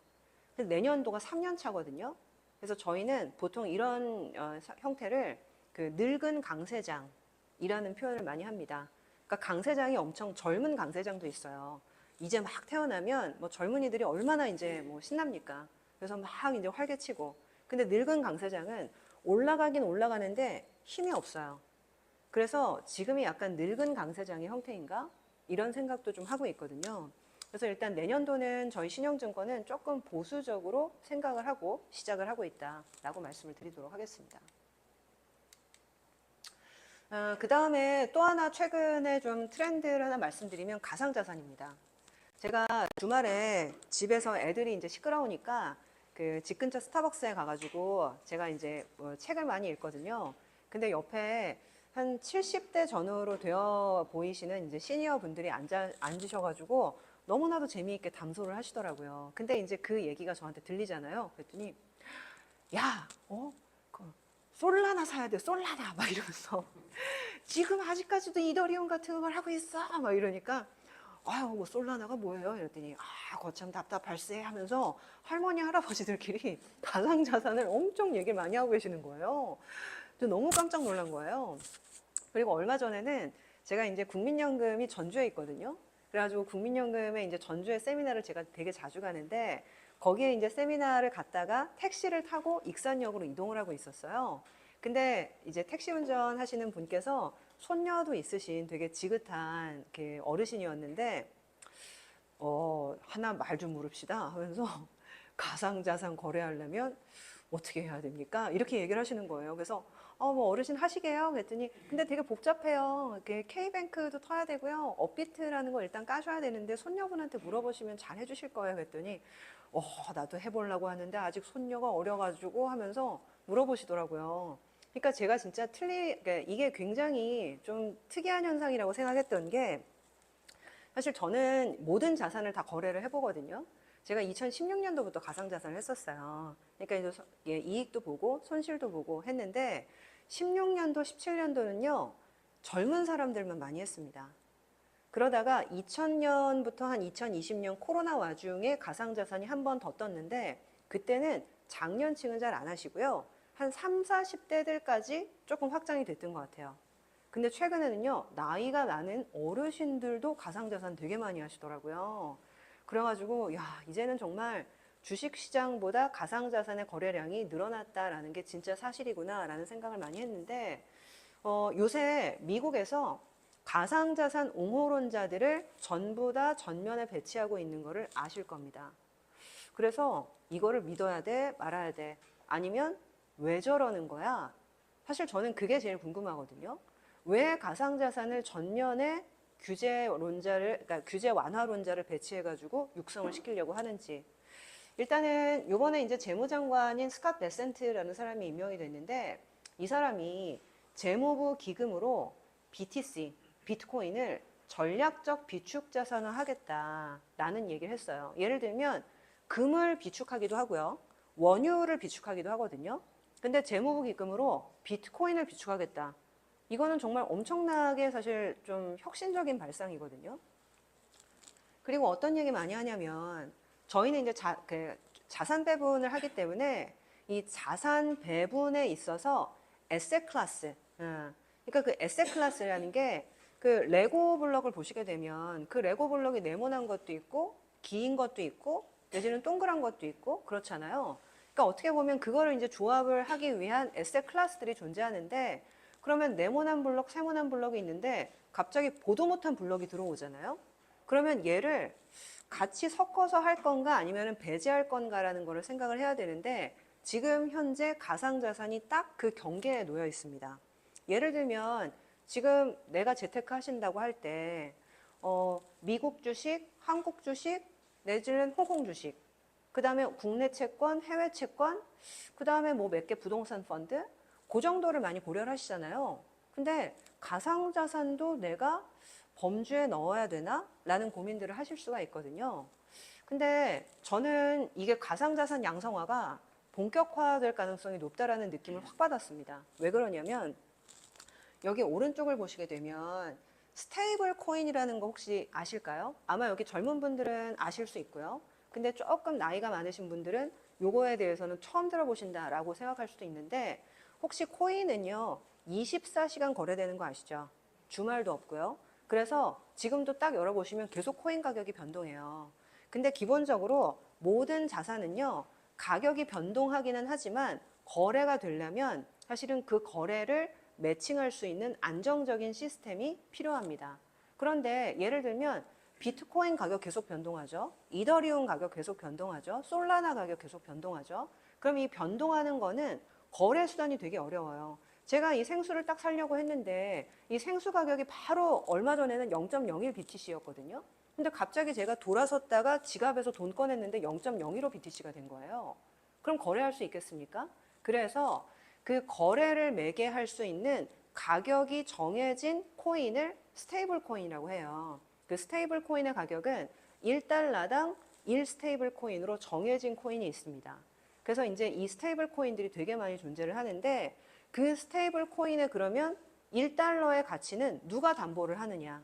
근데 내년도가 3년 차거든요. 그래서 저희는 보통 이런 형태를 그 늙은 강세장이라는 표현을 많이 합니다. 그러니까 강세장이 엄청 젊은 강세장도 있어요. 이제 막 태어나면 뭐 젊은이들이 얼마나 이제 뭐 신납니까? 그래서 막 이제 활개치고. 근데 늙은 강세장은 올라가긴 올라가는데 힘이 없어요. 그래서 지금이 약간 늙은 강세장의 형태인가? 이런 생각도 좀 하고 있거든요. 그래서 일단 내년도는 저희 신영증권은 조금 보수적으로 생각을 하고 시작을 하고 있다라고 말씀을 드리도록 하겠습니다. 그 다음에 또 하나 최근에 좀 트렌드를 하나 말씀드리면 가상자산입니다. 제가 주말에 집에서 애들이 이제 시끄러우니까 그 집 근처 스타벅스에 가가지고 제가 이제 뭐 책을 많이 읽거든요. 근데 옆에 한 70대 전후로 되어 보이시는 이제 시니어 분들이 앉으셔가지고 너무나도 재미있게 담소를 하시더라고요. 근데 이제 그 얘기가 저한테 들리잖아요. 그랬더니 야, 그 솔라나 사야 돼, 솔라나 막 이러면서 지금 아직까지도 이더리움 같은 걸 하고 있어 막 이러니까 아유 뭐 솔라나가 뭐예요? 이랬더니 아 거참 답답할세 하면서 할머니 할아버지들끼리 가상자산을 엄청 얘기를 많이 하고 계시는 거예요. 너무 깜짝 놀란 거예요. 그리고 얼마 전에는 제가 이제 국민연금이 전주에 있거든요. 그래가지고 국민연금에 이제 전주에 세미나를 제가 되게 자주 가는데 거기에 이제 세미나를 갔다가 택시를 타고 익산역으로 이동을 하고 있었어요. 근데 이제 택시 운전하시는 분께서 손녀도 있으신 되게 지긋한 이렇게 어르신이었는데 하나 말 좀 물읍시다 하면서 가상자산 거래하려면 어떻게 해야 됩니까? 이렇게 얘기를 하시는 거예요. 그래서 뭐 어르신 하시게요? 그랬더니 근데 되게 복잡해요. 이렇게 K뱅크도 터야 되고요. 업비트라는 거 일단 까셔야 되는데 손녀분한테 물어보시면 잘 해주실 거예요. 그랬더니 나도 해보려고 하는데 아직 손녀가 어려가지고 하면서 물어보시더라고요. 그러니까 제가 진짜 그러니까 이게 굉장히 좀 특이한 현상이라고 생각했던 게 사실 저는 모든 자산을 다 거래를 해보거든요. 제가 2016년도부터 가상자산을 했었어요. 그러니까 이제 이익도 보고 손실도 보고 했는데 16년도, 17년도는요 젊은 사람들만 많이 했습니다. 그러다가 2000년부터 한 2020년 코로나 와중에 가상자산이 한 번 더 떴는데 그때는 장년층은 잘 안 하시고요. 한 3, 40대들까지 조금 확장이 됐던 것 같아요. 근데 최근에는요, 나이가 많은 어르신들도 가상자산 되게 많이 하시더라고요. 그래가지고, 야, 이제는 정말 주식시장보다 가상자산의 거래량이 늘어났다라는 게 진짜 사실이구나라는 생각을 많이 했는데, 요새 미국에서 가상자산 옹호론자들을 전부 다 전면에 배치하고 있는 거를 아실 겁니다. 그래서 이거를 믿어야 돼, 말아야 돼. 아니면 왜 저러는 거야? 사실 저는 그게 제일 궁금하거든요. 왜 가상자산을 전면에 그러니까 규제 완화론자를 배치해가지고 육성을 시키려고 하는지. 일단은 요번에 이제 재무장관인 스캇 베센트라는 사람이 임명이 됐는데 이 사람이 재무부 기금으로 BTC, 비트코인을 전략적 비축 자산화 하겠다라는 얘기를 했어요. 예를 들면 금을 비축하기도 하고요. 원유를 비축하기도 하거든요. 근데 재무부 기금으로 비트코인을 비축하겠다. 이거는 정말 엄청나게 사실 좀 혁신적인 발상이거든요. 그리고 어떤 얘기 많이 하냐면 저희는 이제 자산 배분을 하기 때문에 이 자산 배분에 있어서 에셋 클래스, 그러니까 그 에셋 클래스라는 게 그 레고 블럭을 보시게 되면 그 레고 블럭이 네모난 것도 있고 긴 것도 있고 내지는 동그란 것도 있고 그렇잖아요. 그러니까 어떻게 보면 그거를 이제 조합을 하기 위한 에셋 클래스들이 존재하는데 그러면 네모난 블럭, 세모난 블럭이 있는데 갑자기 보도 못한 블럭이 들어오잖아요. 그러면 얘를 같이 섞어서 할 건가 아니면 배제할 건가라는 거를 생각을 해야 되는데 지금 현재 가상자산이 딱 그 경계에 놓여 있습니다. 예를 들면 지금 내가 재테크 하신다고 할 때 미국 주식, 한국 주식, 내지는 홍콩 주식, 그 다음에 국내 채권, 해외 채권, 그 다음에 뭐 몇 개 부동산 펀드, 그 정도를 많이 고려를 하시잖아요. 근데 가상자산도 내가 범주에 넣어야 되나? 라는 고민들을 하실 수가 있거든요. 근데 저는 이게 가상자산 양성화가 본격화될 가능성이 높다라는 느낌을 확 받았습니다. 왜 그러냐면 여기 오른쪽을 보시게 되면 스테이블 코인이라는 거 혹시 아실까요? 아마 여기 젊은 분들은 아실 수 있고요. 근데 조금 나이가 많으신 분들은 요거에 대해서는 처음 들어보신다라고 생각할 수도 있는데 혹시 코인은요 24시간 거래되는 거 아시죠? 주말도 없고요. 그래서 지금도 딱 열어보시면 계속 코인 가격이 변동해요. 근데 기본적으로 모든 자산은요, 가격이 변동하기는 하지만 거래가 되려면 사실은 그 거래를 매칭할 수 있는 안정적인 시스템이 필요합니다. 그런데 예를 들면 비트코인 가격 계속 변동하죠. 이더리움 가격 계속 변동하죠. 솔라나 가격 계속 변동하죠. 그럼 이 변동하는 거는 거래 수단이 되게 어려워요. 제가 이 생수를 딱 사려고 했는데 이 생수 가격이 바로 얼마 전에는 0.01 BTC였거든요. 근데 갑자기 제가 돌아섰다가 지갑에서 돈 꺼냈는데 0.01호 BTC가 된 거예요. 그럼 거래할 수 있겠습니까? 그래서 그 거래를 매개할 수 있는 가격이 정해진 코인을 스테이블 코인이라고 해요. 그 스테이블 코인의 가격은 1달러당 1스테이블 코인으로 정해진 코인이 있습니다. 그래서 이제 이 스테이블 코인들이 되게 많이 존재를 하는데 그 스테이블 코인에 그러면 1달러의 가치는 누가 담보를 하느냐?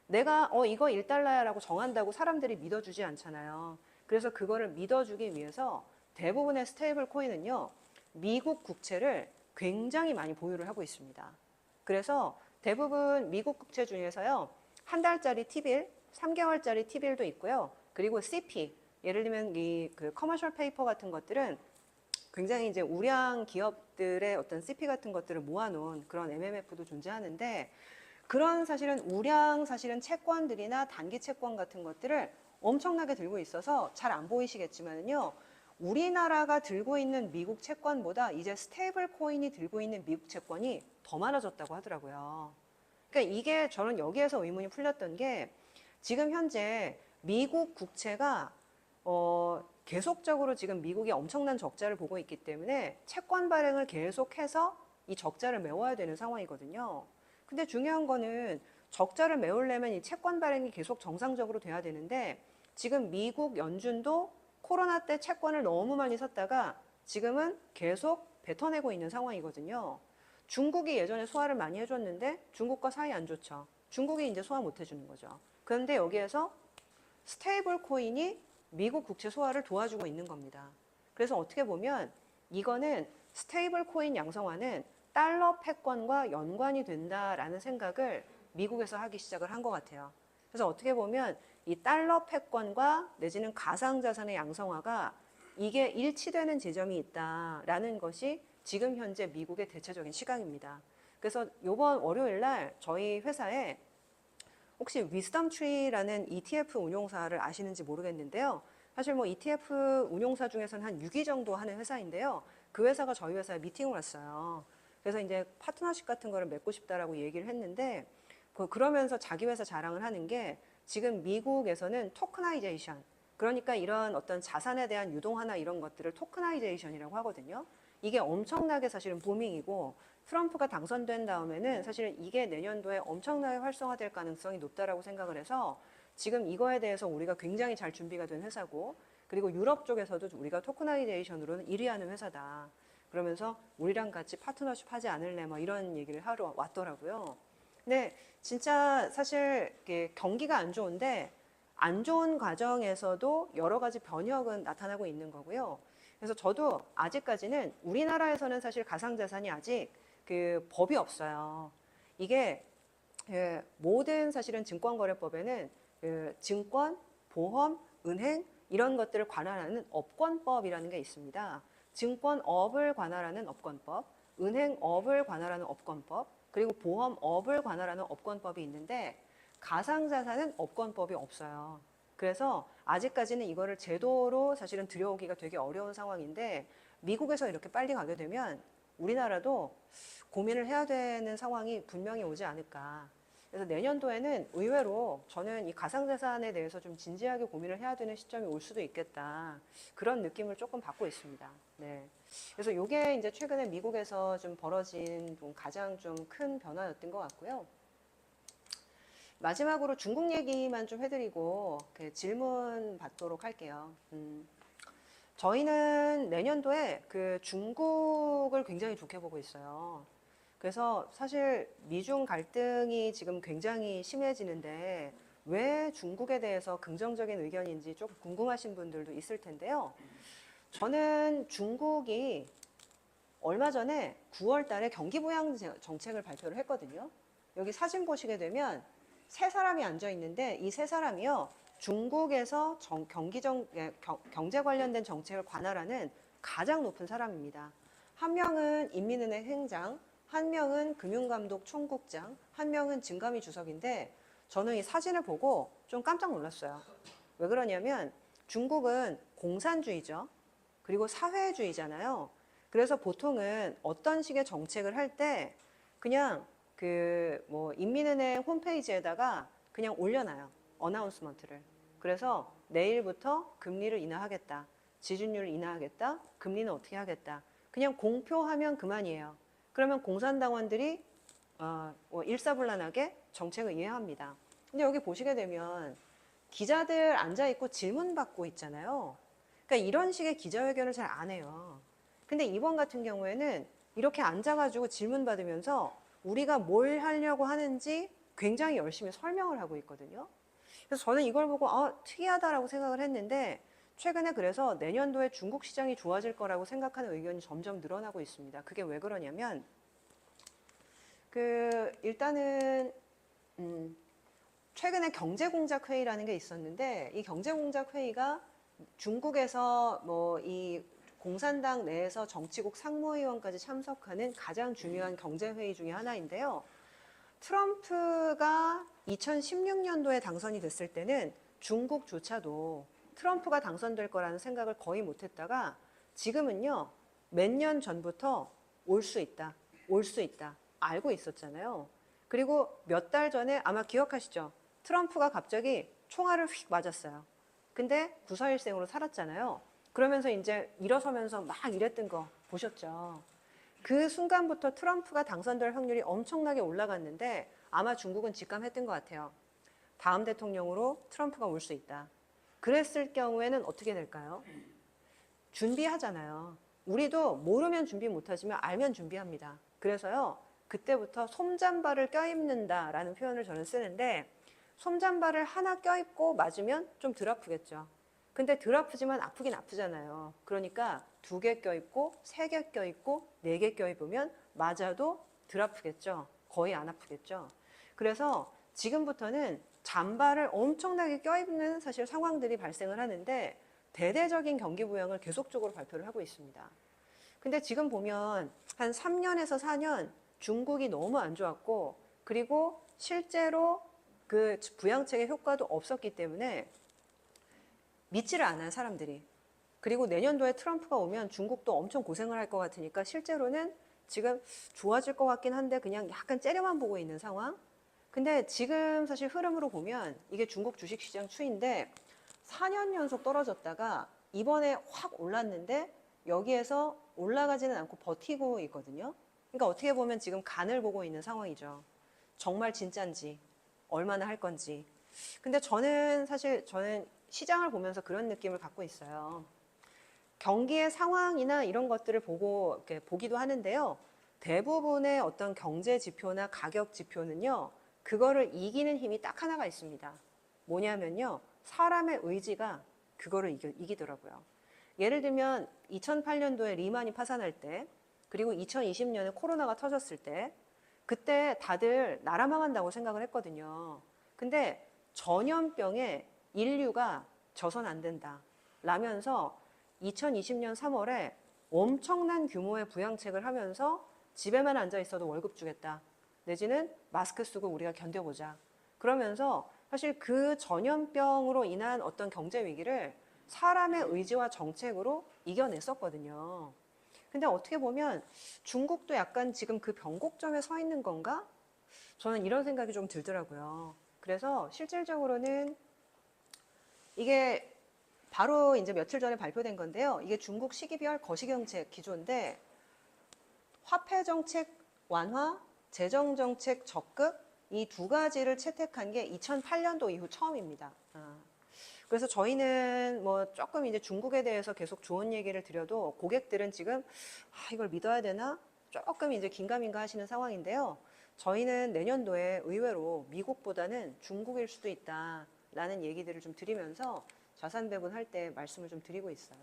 내가 이거 1달러야라고 정한다고 사람들이 믿어주지 않잖아요. 그래서 그거를 믿어주기 위해서 대부분의 스테이블 코인은요, 미국 국채를 굉장히 많이 보유를 하고 있습니다. 그래서 대부분 미국 국채 중에서요, 한 달짜리 T빌, 3개월짜리 T빌도 있고요. 그리고 CP, 예를 들면 그 커머셜 페이퍼 같은 것들은 굉장히 이제 우량 기업들의 어떤 CP 같은 것들을 모아놓은 그런 MMF도 존재하는데 그런 사실은 우량 사실은 채권들이나 단기 채권 같은 것들을 엄청나게 들고 있어서 잘 안 보이시겠지만요. 우리나라가 들고 있는 미국 채권보다 이제 스테이블 코인이 들고 있는 미국 채권이 더 많아졌다고 하더라고요. 그러니까 이게 저는 여기에서 의문이 풀렸던 게 지금 현재 미국 국채가 계속적으로 지금 미국이 엄청난 적자를 보고 있기 때문에 채권 발행을 계속해서 이 적자를 메워야 되는 상황이거든요. 근데 중요한 거는 적자를 메우려면 이 채권 발행이 계속 정상적으로 돼야 되는데 지금 미국 연준도 코로나 때 채권을 너무 많이 샀다가 지금은 계속 뱉어내고 있는 상황이거든요. 중국이 예전에 소화를 많이 해줬는데 중국과 사이 안 좋죠. 중국이 이제 소화 못 해주는 거죠. 그런데 여기에서 스테이블 코인이 미국 국채 소화를 도와주고 있는 겁니다. 그래서 어떻게 보면 이거는 스테이블 코인 양성화는 달러 패권과 연관이 된다라는 생각을 미국에서 하기 시작을 한 것 같아요. 그래서 어떻게 보면 이 달러 패권과 내지는 가상자산의 양성화가 이게 일치되는 지점이 있다라는 것이 지금 현재 미국의 대체적인 시각입니다. 그래서 이번 월요일 날 저희 회사에 혹시 위스덤 트리라는 ETF 운용사를 아시는지 모르겠는데요. 사실 뭐 ETF 운용사 중에서는 한 6위 정도 하는 회사인데요. 그 회사가 저희 회사에 미팅을 왔어요. 그래서 이제 파트너십 같은 거를 맺고 싶다라고 얘기를 했는데 그러면서 자기 회사 자랑을 하는 게 지금 미국에서는 토크나이제이션, 그러니까 이런 어떤 자산에 대한 유동화나 이런 것들을 토크나이제이션이라고 하거든요. 이게 엄청나게 사실은 부밍이고 트럼프가 당선된 다음에는 사실 이게 내년도에 엄청나게 활성화될 가능성이 높다라고 생각을 해서 지금 이거에 대해서 우리가 굉장히 잘 준비가 된 회사고 그리고 유럽 쪽에서도 우리가 토크나이제이션으로는 1위 하는 회사다. 그러면서 우리랑 같이 파트너십 하지 않을래 뭐 이런 얘기를 하러 왔더라고요. 근데 진짜 사실 경기가 안 좋은데 안 좋은 과정에서도 여러 가지 변혁은 나타나고 있는 거고요. 그래서 저도 아직까지는 우리나라에서는 사실 가상자산이 아직 그 법이 없어요. 이게 모든 사실은 증권거래법에는 증권, 보험, 은행 이런 것들을 관할하는 업권법이라는 게 있습니다. 증권업을 관할하는 업권법, 은행업을 관할하는 업권법, 그리고 보험업을 관할하는 업권법이 있는데 가상자산은 업권법이 없어요. 그래서 아직까지는 이거를 제도로 사실은 들여오기가 되게 어려운 상황인데 미국에서 이렇게 빨리 가게 되면 우리나라도 고민을 해야 되는 상황이 분명히 오지 않을까. 그래서 내년도에는 의외로 저는 이 가상자산에 대해서 좀 진지하게 고민을 해야 되는 시점이 올 수도 있겠다. 그런 느낌을 조금 받고 있습니다. 네. 그래서 이게 이제 최근에 미국에서 좀 벌어진 가장 좀 큰 변화였던 것 같고요. 마지막으로 중국 얘기만 좀 해드리고 질문 받도록 할게요. 저희는 내년도에 그 중국을 굉장히 좋게 보고 있어요. 그래서 사실 미중 갈등이 지금 굉장히 심해지는데 왜 중국에 대해서 긍정적인 의견인지 조금 궁금하신 분들도 있을 텐데요. 저는 중국이 얼마 전에 9월 달에 경기 부양 정책을 발표를 했거든요. 여기 사진 보시게 되면 세 사람이 앉아 있는데 이 세 사람이요. 중국에서 경제 관련된 정책을 관할하는 가장 높은 사람입니다. 한 명은 인민은행 행장, 한 명은 금융감독 총국장, 한 명은 증감위 주석인데 저는 이 사진을 보고 좀 깜짝 놀랐어요. 왜 그러냐면 중국은 공산주의죠. 그리고 사회주의잖아요. 그래서 보통은 어떤 식의 정책을 할 때 그냥 그 뭐 인민은행 홈페이지에다가 그냥 올려놔요. 어나운스먼트를. 그래서 내일부터 금리를 인하하겠다. 지준율을 인하하겠다. 금리는 어떻게 하겠다. 그냥 공표하면 그만이에요. 그러면 공산당원들이 뭐 일사불란하게 정책을 이해합니다. 근데 여기 보시게 되면 기자들 앉아 있고 질문 받고 있잖아요. 그러니까 이런 식의 기자회견을 잘 안 해요. 근데 이번 같은 경우에는 이렇게 앉아가지고 질문 받으면서 우리가 뭘 하려고 하는지 굉장히 열심히 설명을 하고 있거든요. 그래서 저는 이걸 보고 특이하다라고 생각을 했는데 최근에 그래서 내년도에 중국 시장이 좋아질 거라고 생각하는 의견이 점점 늘어나고 있습니다. 그게 왜 그러냐면 일단은 최근에 경제공작회의라는 게 있었는데 이 경제공작회의가 중국에서 뭐 이 공산당 내에서 정치국 상무위원까지 참석하는 가장 중요한 경제회의 중에 하나인데요. 트럼프가 2016년도에 당선이 됐을 때는 중국조차도 트럼프가 당선될 거라는 생각을 거의 못했다가 지금은요, 몇 년 전부터 올 수 있다, 올 수 있다, 알고 있었잖아요. 그리고 몇 달 전에 아마 기억하시죠? 트럼프가 갑자기 총알을 휙 맞았어요. 근데 구사일생으로 살았잖아요. 그러면서 이제 일어서면서 막 이랬던 거 보셨죠? 그 순간부터 트럼프가 당선될 확률이 엄청나게 올라갔는데 아마 중국은 직감했던 것 같아요. 다음 대통령으로 트럼프가 올 수 있다. 그랬을 경우에는 어떻게 될까요? 준비하잖아요. 우리도 모르면 준비 못하지만 알면 준비합니다. 그래서요, 그때부터 솜잠바를 껴입는다라는 표현을 저는 쓰는데 솜잠바를 하나 껴입고 맞으면 좀 덜 아프겠죠. 근데 덜 아프지만 아프긴 아프잖아요. 그러니까 2개 껴입고 3개 껴입고 4개 껴입으면 맞아도 덜 아프겠죠. 거의 안 아프겠죠. 그래서 지금부터는 잠바를 엄청나게 껴입는 사실 상황들이 발생을 하는데 대대적인 경기 부양을 계속적으로 발표를 하고 있습니다. 근데 지금 보면 한 3년에서 4년 중국이 너무 안 좋았고 그리고 실제로 그 부양책의 효과도 없었기 때문에 믿지를 않아요, 사람들이. 그리고 내년도에 트럼프가 오면 중국도 엄청 고생을 할 것 같으니까 실제로는 지금 좋아질 것 같긴 한데 그냥 약간 째려만 보고 있는 상황. 근데 지금 사실 흐름으로 보면 이게 중국 주식시장 추인데 4년 연속 떨어졌다가 이번에 확 올랐는데 여기에서 올라가지는 않고 버티고 있거든요. 그러니까 어떻게 보면 지금 간을 보고 있는 상황이죠. 정말 진짠지, 얼마나 할 건지. 근데 저는 시장을 보면서 그런 느낌을 갖고 있어요. 경기의 상황이나 이런 것들을 보고 이렇게 보기도 하는데요. 대부분의 어떤 경제 지표나 가격 지표는요, 그거를 이기는 힘이 딱 하나가 있습니다. 뭐냐면요, 사람의 의지가 그거를 이기더라고요. 예를 들면 2008년도에 리만이 파산할 때, 그리고 2020년에 코로나가 터졌을 때, 그때 다들 나라 망한다고 생각을 했거든요. 근데 전염병에 인류가 져선 안 된다. 라면서 2020년 3월에 엄청난 규모의 부양책을 하면서 집에만 앉아 있어도 월급 주겠다. 내지는 마스크 쓰고 우리가 견뎌보자. 그러면서 사실 그 전염병으로 인한 어떤 경제 위기를 사람의 의지와 정책으로 이겨냈었거든요. 근데 어떻게 보면 중국도 약간 지금 그 변곡점에 서 있는 건가? 저는 이런 생각이 좀 들더라고요. 그래서 실질적으로는 이게 바로 이제 며칠 전에 발표된 건데요. 이게 중국 시기별 거시경책 기조인데 화폐 정책 완화, 재정 정책 적극 이 2가지를 채택한 게 2008년도 이후 처음입니다. 그래서 저희는 뭐 조금 이제 중국에 대해서 계속 좋은 얘기를 드려도 고객들은 지금 이걸 믿어야 되나? 조금 이제 긴가민가 하시는 상황인데요. 저희는 내년도에 의외로 미국보다는 중국일 수도 있다라는 얘기들을 좀 드리면서 자산 배분할 때 말씀을 좀 드리고 있어요.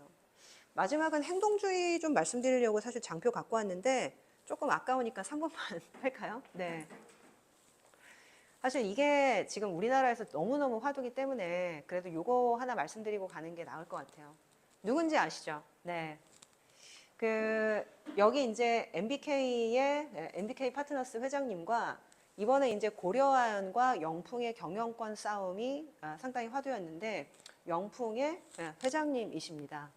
마지막은 행동주의 좀 말씀드리려고 사실 장표 갖고 왔는데 조금 아까우니까 3번만 할까요? 네. 사실 이게 지금 우리나라에서 너무너무 화두기 때문에 그래도 요거 하나 말씀드리고 가는 게 나을 것 같아요. 누군지 아시죠? 네. 여기 이제 MBK 파트너스 회장님과 이번에 이제 고려아연과 영풍의 경영권 싸움이 상당히 화두였는데 영풍의 회장님이십니다.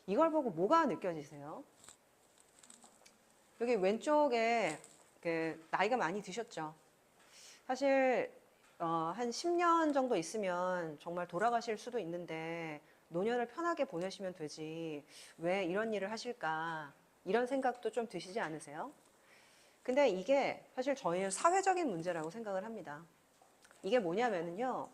이걸 보고 뭐가 느껴지세요? 여기 왼쪽에 나이가 많이 드셨죠? 사실 한 10년 정도 있으면 정말 돌아가실 수도 있는데 노년을 편하게 보내시면 되지 왜 이런 일을 하실까 이런 생각도 좀 드시지 않으세요? 근데 이게 사실 저희는 사회적인 문제라고 생각을 합니다. 이게 뭐냐면요.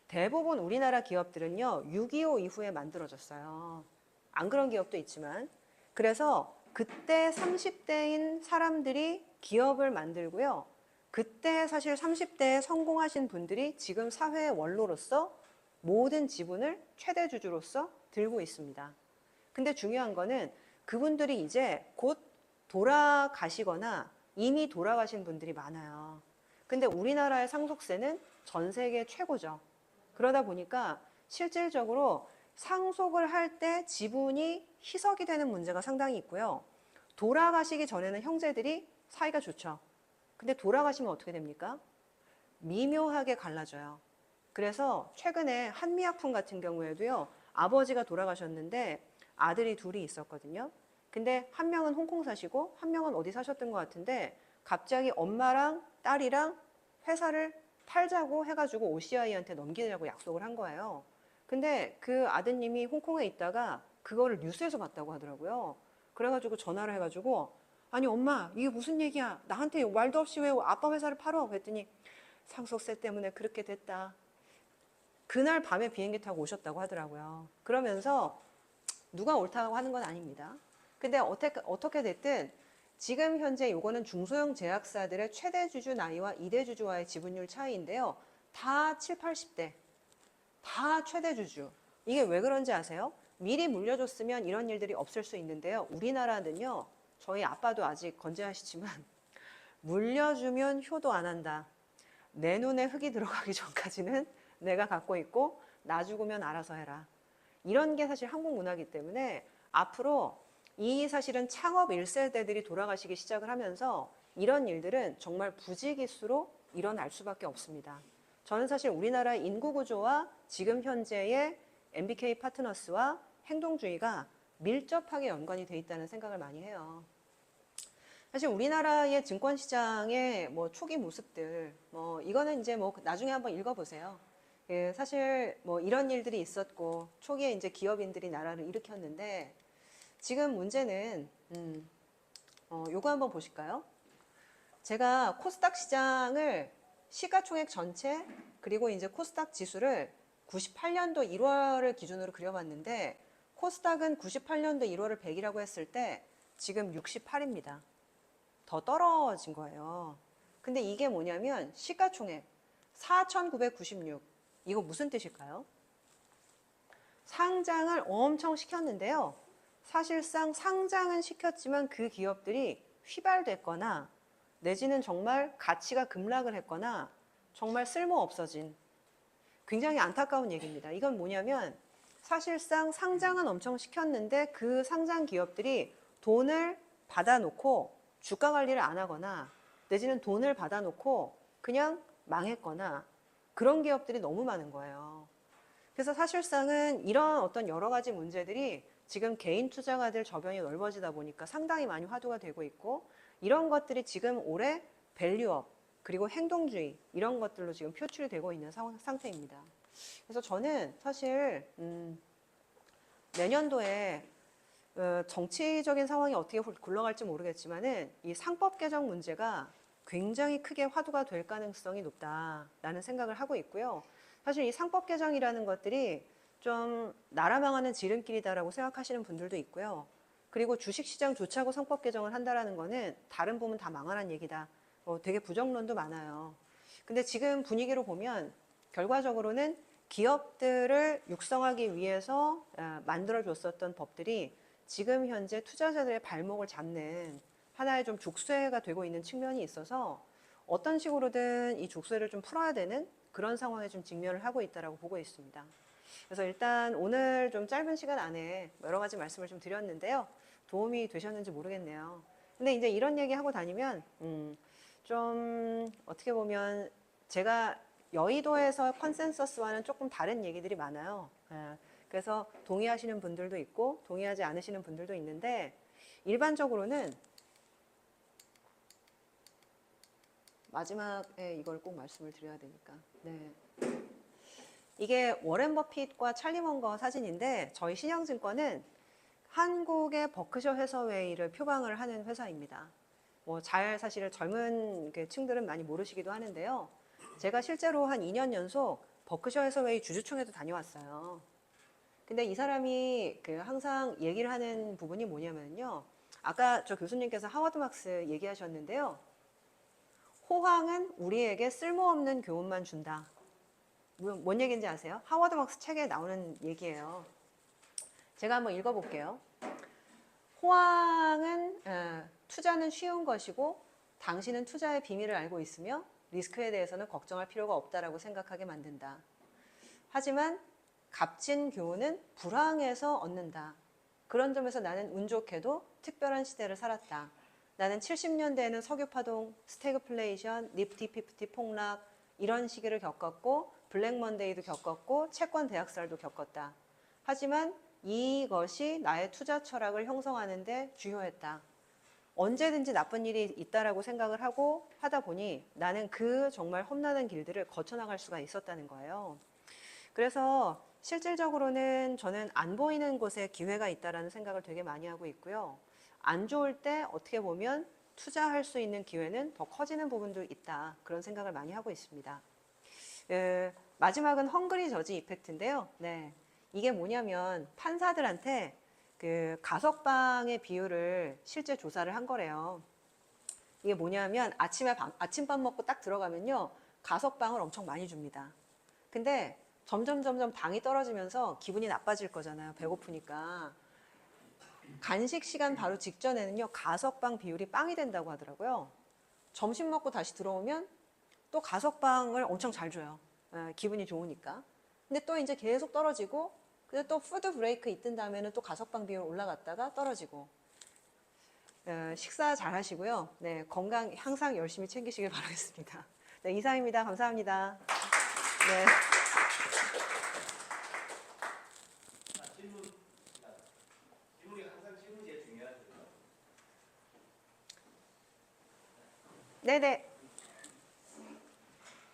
대부분 우리나라 기업들은요. 6.25 이후에 만들어졌어요. 안 그런 기업도 있지만. 그래서 그때 30대인 사람들이 기업을 만들고요. 그때 사실 30대에 성공하신 분들이 지금 사회의 원로로서 모든 지분을 최대 주주로서 들고 있습니다. 근데 중요한 거는 그분들이 이제 곧 돌아가시거나 이미 돌아가신 분들이 많아요. 근데 우리나라의 상속세는 전 세계 최고죠. 그러다 보니까 실질적으로 상속을 할 때 지분이 희석이 되는 문제가 상당히 있고요. 돌아가시기 전에는 형제들이 사이가 좋죠. 근데 돌아가시면 어떻게 됩니까? 미묘하게 갈라져요. 그래서 최근에 한미약품 같은 경우에도요, 아버지가 돌아가셨는데 아들이 둘이 있었거든요. 근데 한 명은 홍콩 사시고 한 명은 어디 사셨던 것 같은데 갑자기 엄마랑 딸이랑 회사를 팔자고 해가지고 OCI한테 넘기려고 약속을 한 거예요. 근데 그 아드님이 홍콩에 있다가 그거를 뉴스에서 봤다고 하더라고요. 그래가지고 전화를 해가지고 아니 엄마 이게 무슨 얘기야? 나한테 말도 없이 왜 아빠 회사를 팔어? 그랬더니 상속세 때문에 그렇게 됐다. 그날 밤에 비행기 타고 오셨다고 하더라고요. 그러면서 누가 옳다고 하는 건 아닙니다. 근데 어떻게 됐든 지금 현재 요거는 중소형 제약사들의 최대 주주 나이와 2대 주주와의 지분율 차이인데요. 다 7, 80대. 다 최대 주주. 이게 왜 그런지 아세요? 미리 물려줬으면 이런 일들이 없을 수 있는데요. 우리나라는요. 저희 아빠도 아직 건재하시지만 물려주면 효도 안 한다. 내 눈에 흙이 들어가기 전까지는 내가 갖고 있고 나 죽으면 알아서 해라. 이런 게 사실 한국 문화이기 때문에 앞으로 이 사실은 창업 1세대들이 돌아가시기 시작을 하면서 이런 일들은 정말 부지기수로 일어날 수밖에 없습니다. 저는 사실 우리나라 인구 구조와 지금 현재의 MBK 파트너스와 행동주의가 밀접하게 연관이 돼 있다는 생각을 많이 해요. 사실 우리나라의 증권시장의 뭐 초기 모습들, 이거는 이제 나중에 한번 읽어보세요. 예, 사실 이런 일들이 있었고 초기에 이제 기업인들이 나라를 일으켰는데 지금 문제는 요거 한번 보실까요? 제가 코스닥 시장을 시가총액 전체 그리고 이제 코스닥 지수를 98년도 1월을 기준으로 그려봤는데 코스닥은 98년도 1월을 100이라고 했을 때 지금 68입니다. 더 떨어진 거예요. 근데 이게 뭐냐면 시가총액 4,996 이거 무슨 뜻일까요? 상장을 엄청 시켰는데요. 사실상 상장은 시켰지만 그 기업들이 휘발됐거나 내지는 정말 가치가 급락을 했거나 정말 쓸모 없어진 굉장히 안타까운 얘기입니다. 이건 뭐냐면 사실상 상장은 엄청 시켰는데 그 상장 기업들이 돈을 받아놓고 주가 관리를 안 하거나 내지는 돈을 받아놓고 그냥 망했거나 그런 기업들이 너무 많은 거예요. 그래서 사실상은 이런 어떤 여러 가지 문제들이 지금 개인 투자가들 저변이 넓어지다 보니까 상당히 많이 화두가 되고 있고 이런 것들이 지금 올해 밸류업 그리고 행동주의 이런 것들로 지금 표출이 되고 있는 상태입니다. 그래서 저는 사실 내년도에 정치적인 상황이 어떻게 굴러갈지 모르겠지만은 이 상법 개정 문제가 굉장히 크게 화두가 될 가능성이 높다라는 생각을 하고 있고요. 사실 이 상법 개정이라는 것들이 좀 나라 망하는 지름길이다라고 생각하시는 분들도 있고요. 그리고 주식시장 조차고 상법 개정을 한다라는 거는 다른 부분 다 망하는 얘기다. 되게 부정론도 많아요. 근데 지금 분위기로 보면 결과적으로는 기업들을 육성하기 위해서 만들어줬었던 법들이 지금 현재 투자자들의 발목을 잡는 하나의 좀 족쇄가 되고 있는 측면이 있어서 어떤 식으로든 이 족쇄를 좀 풀어야 되는 그런 상황에 좀 직면을 하고 있다라고 보고 있습니다. 그래서 일단 오늘 좀 짧은 시간 안에 여러 가지 말씀을 좀 드렸는데요. 도움이 되셨는지 모르겠네요. 근데 이제 이런 얘기 하고 다니면 좀 어떻게 보면 제가 여의도에서 컨센서스와는 조금 다른 얘기들이 많아요. 예, 그래서 동의하시는 분들도 있고 동의하지 않으시는 분들도 있는데 일반적으로는 마지막에 이걸 꼭 말씀을 드려야 되니까. 네. 이게 워렌 버핏과 찰리 먼거 사진인데 저희 신영증권은 한국의 버크셔 해서웨이를 표방을 하는 회사입니다. 뭐 잘 사실 젊은 층들은 많이 모르시기도 하는데요. 제가 실제로 한 2년 연속 버크셔 해서웨이 주주총회도 다녀왔어요. 근데 이 사람이 항상 얘기를 하는 부분이 뭐냐면요. 아까 저 교수님께서 하워드 막스 얘기하셨는데요. 호황은 우리에게 쓸모없는 교훈만 준다. 뭔 얘기인지 아세요? 하워드 막스 책에 나오는 얘기예요. 제가 한번 읽어볼게요. 호황은 투자는 쉬운 것이고 당신은 투자의 비밀을 알고 있으며 리스크에 대해서는 걱정할 필요가 없다라고 생각하게 만든다. 하지만 값진 교훈은 불황에서 얻는다. 그런 점에서 나는 운 좋게도 특별한 시대를 살았다. 나는 70년대에는 석유파동, 스태그플레이션, 니프티 피프티 폭락 이런 시기를 겪었고 블랙 먼데이도 겪었고 채권 대학살도 겪었다. 하지만 이것이 나의 투자 철학을 형성하는 데 주요했다. 언제든지 나쁜 일이 있다라고 생각을 하고 하다 보니 나는 그 정말 험난한 길들을 거쳐나갈 수가 있었다는 거예요. 그래서 실질적으로는 저는 안 보이는 곳에 기회가 있다라는 생각을 되게 많이 하고 있고요. 안 좋을 때 어떻게 보면 투자할 수 있는 기회는 더 커지는 부분도 있다. 그런 생각을 많이 하고 있습니다. 마지막은 헝그리 저지 이펙트인데요. 네. 이게 뭐냐면 판사들한테 가석방의 비율을 실제 조사를 한 거래요. 이게 뭐냐면 아침밥 먹고 딱 들어가면요. 가석방을 엄청 많이 줍니다. 근데 점점 당이 떨어지면서 기분이 나빠질 거잖아요. 배고프니까. 간식 시간 바로 직전에는요. 가석방 비율이 빵이 된다고 하더라고요. 점심 먹고 다시 들어오면 또 가석방을 엄청 잘 줘요. 기분이 좋으니까. 근데 또 이제 계속 떨어지고 근데 또 푸드 브레이크 있던 다음에는 또 가석방 비율 올라갔다가 떨어지고 식사 잘 하시고요. 네, 건강 항상 열심히 챙기시길 바라겠습니다. 네, 이상입니다. 감사합니다. 네. 질문이 항상 질문이 제일 중요하죠. 네네.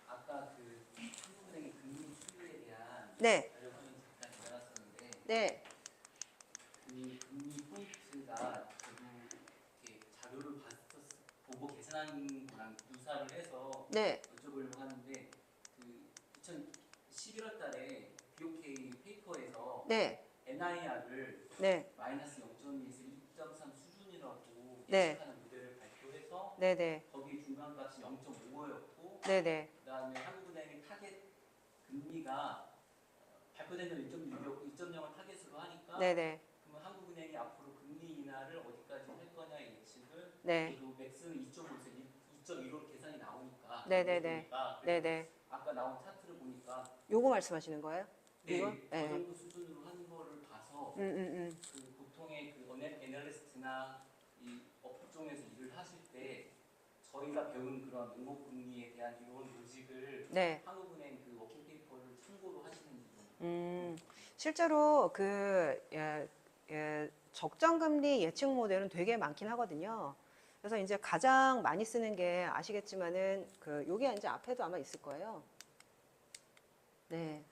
아까 한국은행의 금리 수율에 대한 네. 자료화면 잠깐 지나갔었는데 네. 금리 포인트가 저도 이렇게 자료를 보고 계산한 거랑 유사를 해서 네. 여쭤보려고 하는데 2011월 달에 BOK 페이퍼에서 네. NIR을 네. 마이너스 0.2에서 1.3 수준이라고 네. 예측하는 모델을 발표해서 네네. 거기 중간값이 0.55였고 네네. 그다음에 한국은행의 타겟 금리가 발표된 건 1.6이었고 2.0을 타겟으로 하니까 네네. 그러면 한국은행이 앞으로 금리 인하를 어디까지 할 거냐의 예측을 네. 저도 맥스는 2.5에서 2.15로 계산이 나오니까 네네네. 네네. 아까 나온 차트를 보니까 요거 말씀하시는 거예요? 이거? 그 네. 정도 수준으로 하는 거를 봐서 그 보통의 애널리스트나 이 업종에서 일을 하실 때 저희가 배운 그런 응모금리에 대한 이런 로직을 네. 한국은행 그 워킹페이퍼를 참고로 하시는지 좀. 실제로 적정금리 예측 모델은 되게 많긴 하거든요. 그래서 이제 가장 많이 쓰는 게 아시겠지만은 요게 이제 앞에도 아마 있을 거예요. 네.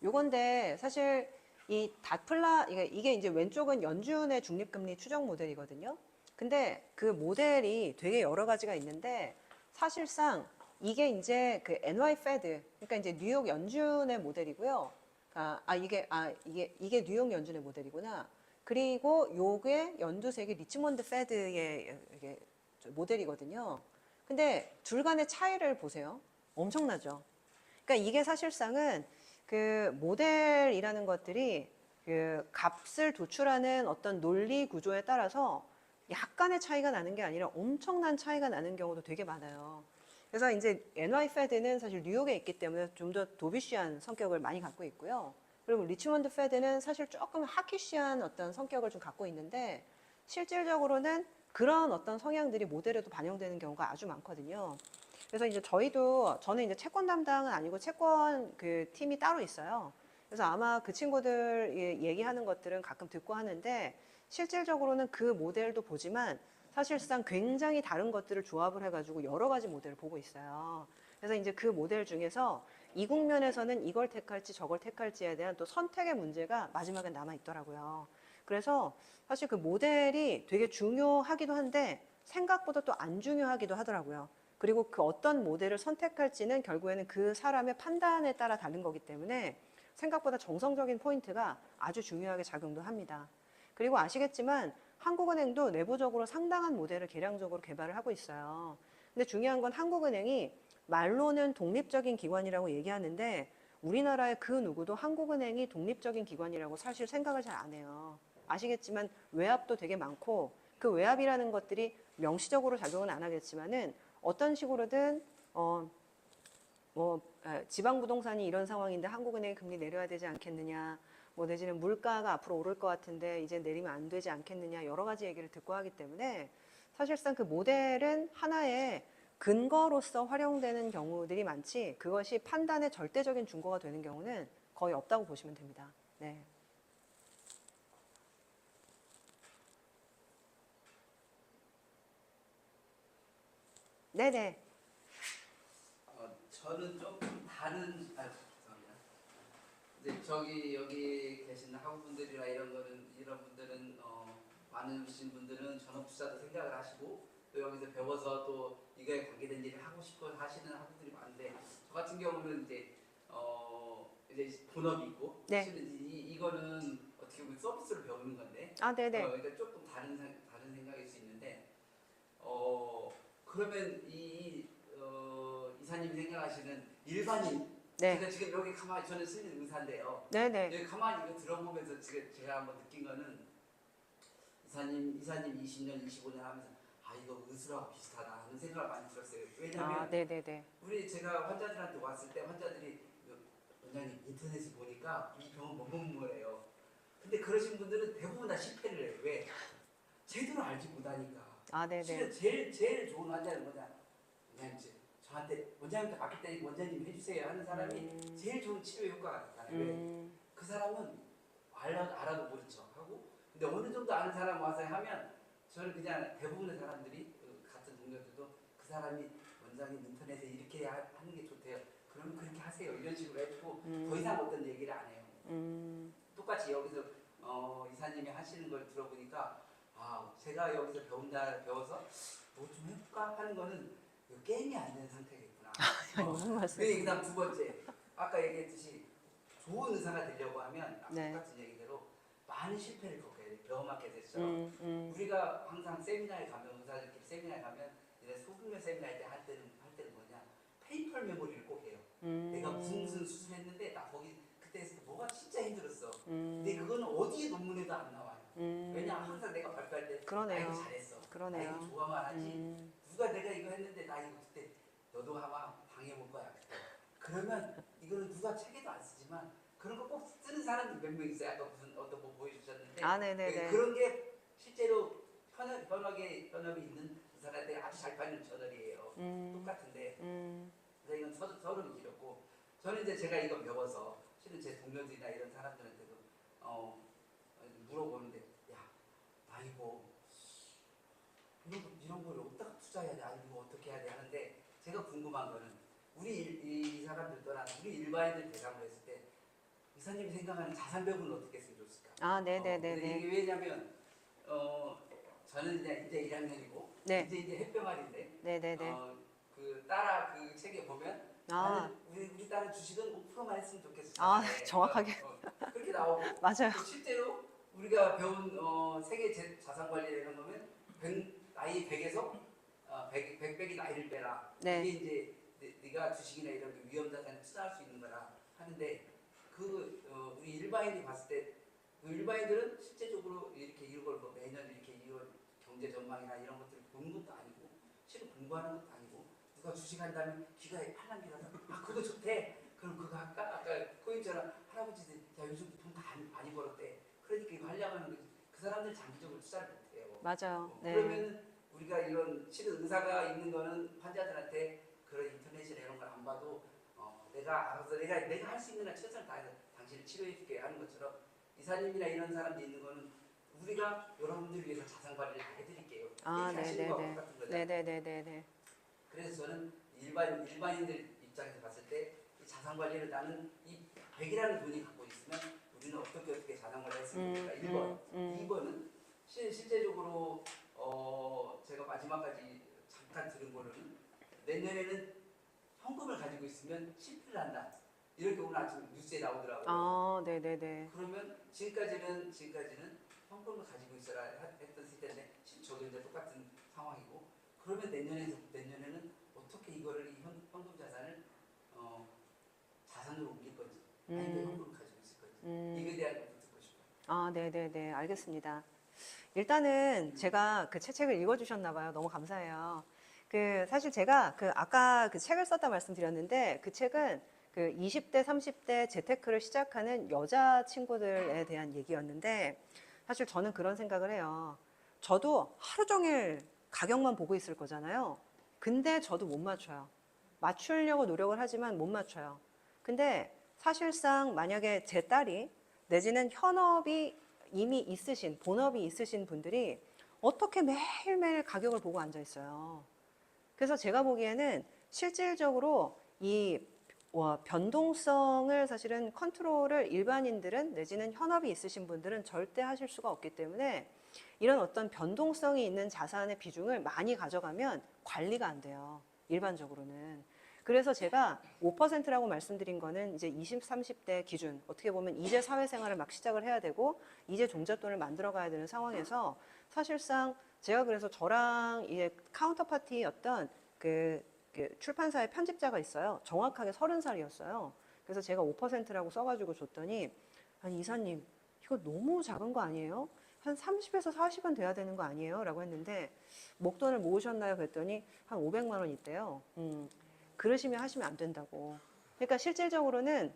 요건데 사실 이 이게 이제 왼쪽은 연준의 중립금리 추정 모델이거든요. 근데 그 모델이 되게 여러 가지가 있는데 사실상 이게 이제 NY Fed 그러니까 이제 뉴욕 연준의 모델이고요. 이게 뉴욕 연준의 모델이구나. 그리고 요게 연두색이 리치몬드 페드의 이게 모델이거든요. 근데 둘 간의 차이를 보세요. 엄청나죠. 그러니까 이게 사실상은 모델이라는 것들이 값을 도출하는 어떤 논리 구조에 따라서 약간의 차이가 나는 게 아니라 엄청난 차이가 나는 경우도 되게 많아요. 그래서 이제 NY 페드는 사실 뉴욕에 있기 때문에 좀 더 도비쉬한 성격을 많이 갖고 있고요. 그리고 리치몬드 페드는 사실 조금 하키쉬한 어떤 성격을 좀 갖고 있는데 실질적으로는 그런 어떤 성향들이 모델에도 반영되는 경우가 아주 많거든요. 그래서 이제 저는 이제 채권 담당은 아니고 채권 그 팀이 따로 있어요. 그래서 아마 그 친구들 얘기하는 것들은 가끔 듣고 하는데 실질적으로는 그 모델도 보지만 사실상 굉장히 다른 것들을 조합을 해가지고 여러 가지 모델을 보고 있어요. 그래서 이제 그 모델 중에서 이 국면에서는 이걸 택할지 저걸 택할지에 대한 또 선택의 문제가 마지막에 남아 있더라고요. 그래서 사실 그 모델이 되게 중요하기도 한데 생각보다 또 안 중요하기도 하더라고요. 그리고 그 어떤 모델을 선택할지는 결국에는 그 사람의 판단에 따라 다른 거기 때문에 생각보다 정성적인 포인트가 아주 중요하게 작용도 합니다. 그리고 아시겠지만 한국은행도 내부적으로 상당한 모델을 개량적으로 개발을 하고 있어요. 근데 중요한 건 한국은행이 말로는 독립적인 기관이라고 얘기하는데 우리나라의 그 누구도 한국은행이 독립적인 기관이라고 사실 생각을 잘 안 해요. 아시겠지만 외압도 되게 많고 그 외압이라는 것들이 명시적으로 작용은 안 하겠지만은 어떤 식으로든 지방 부동산이 이런 상황인데 한국은행이 금리 내려야 되지 않겠느냐, 뭐 내지는 물가가 앞으로 오를 것 같은데 이제 내리면 안 되지 않겠느냐 여러 가지 얘기를 듣고 하기 때문에 사실상 그 모델은 하나의 근거로서 활용되는 경우들이 많지 그것이 판단의 절대적인 준거가 되는 경우는 거의 없다고 보시면 됩니다. 네. 네네. 저는 조금 다른, 죄송합니다. 이제 여기 계신 학우분들이나 이런 분들은 많으신 분들은 전업 투자도 생각을 하시고 또 여기서 배워서 또 이거에 관계된 일을 하고 싶어 하시는 학우들이 많은데 저 같은 경우는 이제 본업이 있고 네. 실은 이거는 어떻게 보면 서비스를 배우는 건데 아, 네네. 그러니까 조금 다른 생각일 수 있는데 그러면 이사님이 생각하시는 일반인 네. 제가 지금 여기 가만히 저는 실린 의사인데요. 네네. 여기 가만히 이거 들어보면서 지금 제가 한번 느낀 거는 이사님 20년 25년 하면서 이거 의술하고 비슷하다 하는 생각을 많이 들었어요. 왜냐하면 아, 네네네. 제가 환자들한테 왔을 때 환자들이 원장님 인터넷에 보니까 이 병은 뭐뭐뭐래요. 근데 그러신 분들은 대부분 다 실패를 해요. 왜? 제대로 알지 못하니까. 아, 네네. 실은 제일 좋은 환자는 뭐냐? 원장님 저한테 원장님한테 맡길 때 원장님 해주세요 하는 사람이 제일 좋은 치료 효과가 나타나요. 왜? 그 사람은 알아도 모른 척하고 근데 어느 정도 아는 사람 와서 하면 저는 그냥 대부분의 사람들이 같은 동료들도 그 사람이 원장님 인터넷에 이렇게 하는 게 좋대요. 그러면 그렇게 하세요. 이런 식으로 해주고 더 이상 어떤 얘기를 안 해요. 똑같이 여기서 이사님이 하시는 걸 들어보니까 제가 여기서 배워서 뭐 좀 해볼까 하는 거는 게임이 안 되는 상태겠구나. 무슨 말씀이세요? 그다음 두 번째 아까 얘기했듯이 좋은 의사가 되려고 하면 네. 똑같은 얘기대로 많은 실패를 겪어야 돼요. 병원마켓에서처럼 우리가 항상 세미나에 가면 의사들끼리 세미나에 가면 소규모 세미나 할 때는 뭐냐 페이퍼 메모리를 꼭 해요. 내가 무슨 수술했는데 나 거기 그때 했을 때 뭐가 진짜 힘들었어. 근데 그거는 어디에 논문에도 안 나와요. 왜냐 항상 내가 발표할 때 그러네요. 나 이거 잘했어. 그러네요. 나 이거 좋아만 하지. 누가 내가 이거 했는데 나 이거 그때 너도 아마 당해볼 거야. 그때. 그러면 이거는 누가 책에도 안 쓰지만 그런 거 꼭 쓰는 사람들 몇 명 있어요. 아까 무슨 어떤 거 보여주셨는데 아, 네네네. 그런 게 실제로 현업이 있는 사람한테 아주 잘 팔리는 저널이에요. 똑같은데 그래서 이건 서론이 길었고 저는 이제 제가 이거 배워서 실은 제 동료들이나 이런 사람들한테도 물어보는데 나 이런 걸 어디다가 투자해야 돼? 아니 이거 어떻게 해야 돼? 하는데 제가 궁금한 거는 이 사람들 또한 우리 일반인들 대상으로 했을 때 이사님이 생각하는 자산 배분은 어떻게 했으면 좋을까? 아, 네네네네. 이게 왜냐면 저는 이제 1학년이고 네. 이제 햇병아리인데 네네네. 그 딸아 그 책에 보면 나는 우리 딸은 주식은 5%만 했으면 좋겠어. 아, 정확하게. 그렇게 나오고 맞아요. 실제로 우리가 배운 세계 자산 관리라는 거면 나이 100에서 100백이 나이를 빼라. 네. 이게 이제 네가 주식이나 이런 위험 자산에 투자할 수 있는 거라 하는데 우리 일반인이 봤을 때 그 일반인들은 실제적으로 이걸 매년 이런 경제 전망이나 이런 것들을 보는 것도 아니고 실은 공부하는 것도 아니고 누가 주식한다면 귀가 팔랑귀라서 그거 좋대. 그럼 그거 할까? 아까 코인처럼 할아버지들 야 요즘 돈 다 많이 벌었대. 그러니까 이거 하려면 그 사람들 장기적으로 투자를 못해요. 맞아요. 네. 그러면 우리가 이런 실은 의사가 있는 거는 환자들한테 그런 인터넷이나 이런 걸 안 봐도 내가 알아서 내가 할 수 있는 한 최선을 다해서 당신을 치료해줄게 하는 것처럼 이사님이나 이런 사람들이 있는 거는 우리가 여러분들 위해서 자산 관리를 다 해드릴게요. 아, 이렇게 하시는 거하고 똑같은 거죠. 네네네네네. 그래서 저는 일반인들 입장에서 봤을 때 이 자산 관리를 나는 이 100이라는 돈이 갖고 있으면 우리는 어떻게 자산 관리를 했으면 좋겠다. 1번. 2번은 실제적으로 제가 마지막까지 잠깐 들은 거로는 내년에는 현금을 가지고 있으면 실패를 한다. 이렇게 오늘 아침 뉴스에 나오더라고요. 아, 네네네. 그러면 지금까지는 현금을 가지고 있어라 했던 시대인데 저도 이제 똑같은 상황이고 그러면 내년에는 어떻게 이거를 이 현금 자산을 자산으로 옮길 건지 아니면 현금을 가지고 있을 건지 이거에 대한 것도 듣고 싶어요. 아, 네네네. 알겠습니다. 일단은 제가 그 책을 읽어주셨나 봐요. 너무 감사해요. 사실 제가 아까 그 책을 썼다 말씀드렸는데 그 책은 그 20대, 30대 재테크를 시작하는 여자 친구들에 대한 얘기였는데 사실 저는 그런 생각을 해요. 저도 하루 종일 가격만 보고 있을 거잖아요. 근데 저도 못 맞춰요. 맞추려고 노력을 하지만 못 맞춰요. 근데 사실상 만약에 제 딸이 내지는 현업이 이미 있으신, 본업이 있으신 분들이 어떻게 매일매일 가격을 보고 앉아 있어요. 그래서 제가 보기에는 실질적으로 이 변동성을 사실은 컨트롤을 일반인들은 내지는 현업이 있으신 분들은 절대 하실 수가 없기 때문에 이런 어떤 변동성이 있는 자산의 비중을 많이 가져가면 관리가 안 돼요. 일반적으로는. 그래서 제가 5%라고 말씀드린 거는 이제 20, 30대 기준, 어떻게 보면 이제 사회생활을 막 시작을 해야 되고 이제 종잣돈을 만들어 가야 되는 상황에서 사실상 제가 그래서 저랑 이제 카운터파티였던 그 출판사의 편집자가 있어요. 정확하게 30살이었어요. 그래서 제가 5%라고 써가지고 줬더니 아니 이사님 이거 너무 작은 거 아니에요? 한 30에서 40은 돼야 되는 거 아니에요? 라고 했는데 목돈을 모으셨나요? 그랬더니 한 500만 원 있대요. 그러시면 하시면 안 된다고. 그러니까 실질적으로는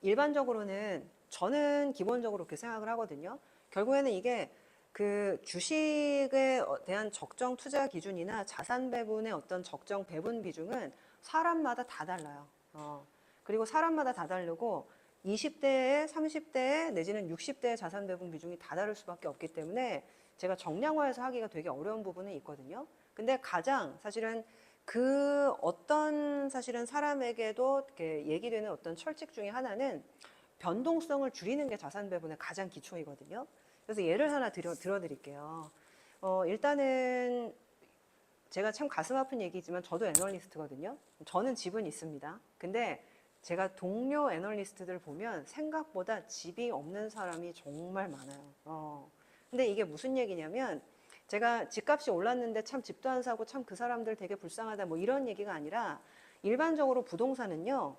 일반적으로는 저는 기본적으로 그렇게 생각을 하거든요. 결국에는 이게 그 주식에 대한 적정 투자 기준이나 자산 배분의 어떤 적정 배분 비중은 사람마다 다 달라요. 그리고 사람마다 다 다르고 20대에 30대에 내지는 60대의 자산 배분 비중이 다 다를 수밖에 없기 때문에 제가 정량화해서 하기가 되게 어려운 부분은 있거든요. 근데 가장 사실은 그 어떤 사실은 사람에게도 이렇게 얘기되는 어떤 철칙 중에 하나는 변동성을 줄이는 게 자산 배분의 가장 기초이거든요. 그래서 예를 하나 들어드릴게요. 일단은 제가 참 가슴 아픈 얘기지만 저도 애널리스트거든요. 저는 집은 있습니다. 근데 제가 동료 애널리스트들 보면 생각보다 집이 없는 사람이 정말 많아요. 근데 이게 무슨 얘기냐면 제가 집값이 올랐는데 참 집도 안 사고 참 그 사람들 되게 불쌍하다 뭐 이런 얘기가 아니라 일반적으로 부동산은요.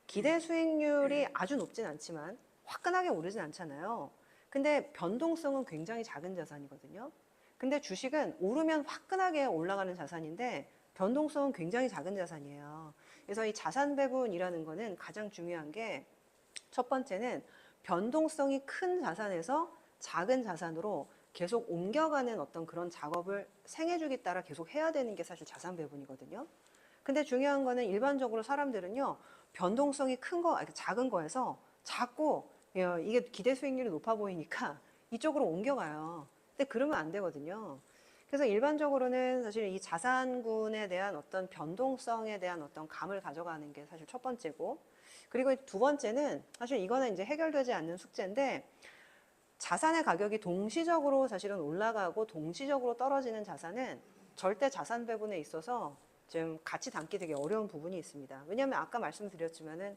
기대 수익률이 아주 높진 않지만 화끈하게 오르진 않잖아요. 근데 변동성은 굉장히 작은 자산이거든요. 근데 주식은 오르면 화끈하게 올라가는 자산인데 변동성은 굉장히 작은 자산이에요. 그래서 이 자산 배분이라는 거는 가장 중요한 게 첫 번째는 변동성이 큰 자산에서 작은 자산으로 계속 옮겨가는 어떤 그런 작업을 생애주기 따라 계속 해야 되는 게 사실 자산 배분이거든요. 근데 중요한 거는 일반적으로 사람들은요, 변동성이 작은 거에서 자꾸 이게 기대 수익률이 높아 보이니까 이쪽으로 옮겨가요. 근데 그러면 안 되거든요. 그래서 일반적으로는 사실 이 자산군에 대한 어떤 변동성에 대한 어떤 감을 가져가는 게 사실 첫 번째고, 그리고 두 번째는 사실 이거는 이제 해결되지 않는 숙제인데 자산의 가격이 동시적으로 사실은 올라가고 동시적으로 떨어지는 자산은 절대 자산 배분에 있어서 좀 같이 담기 되게 어려운 부분이 있습니다. 왜냐하면 아까 말씀드렸지만은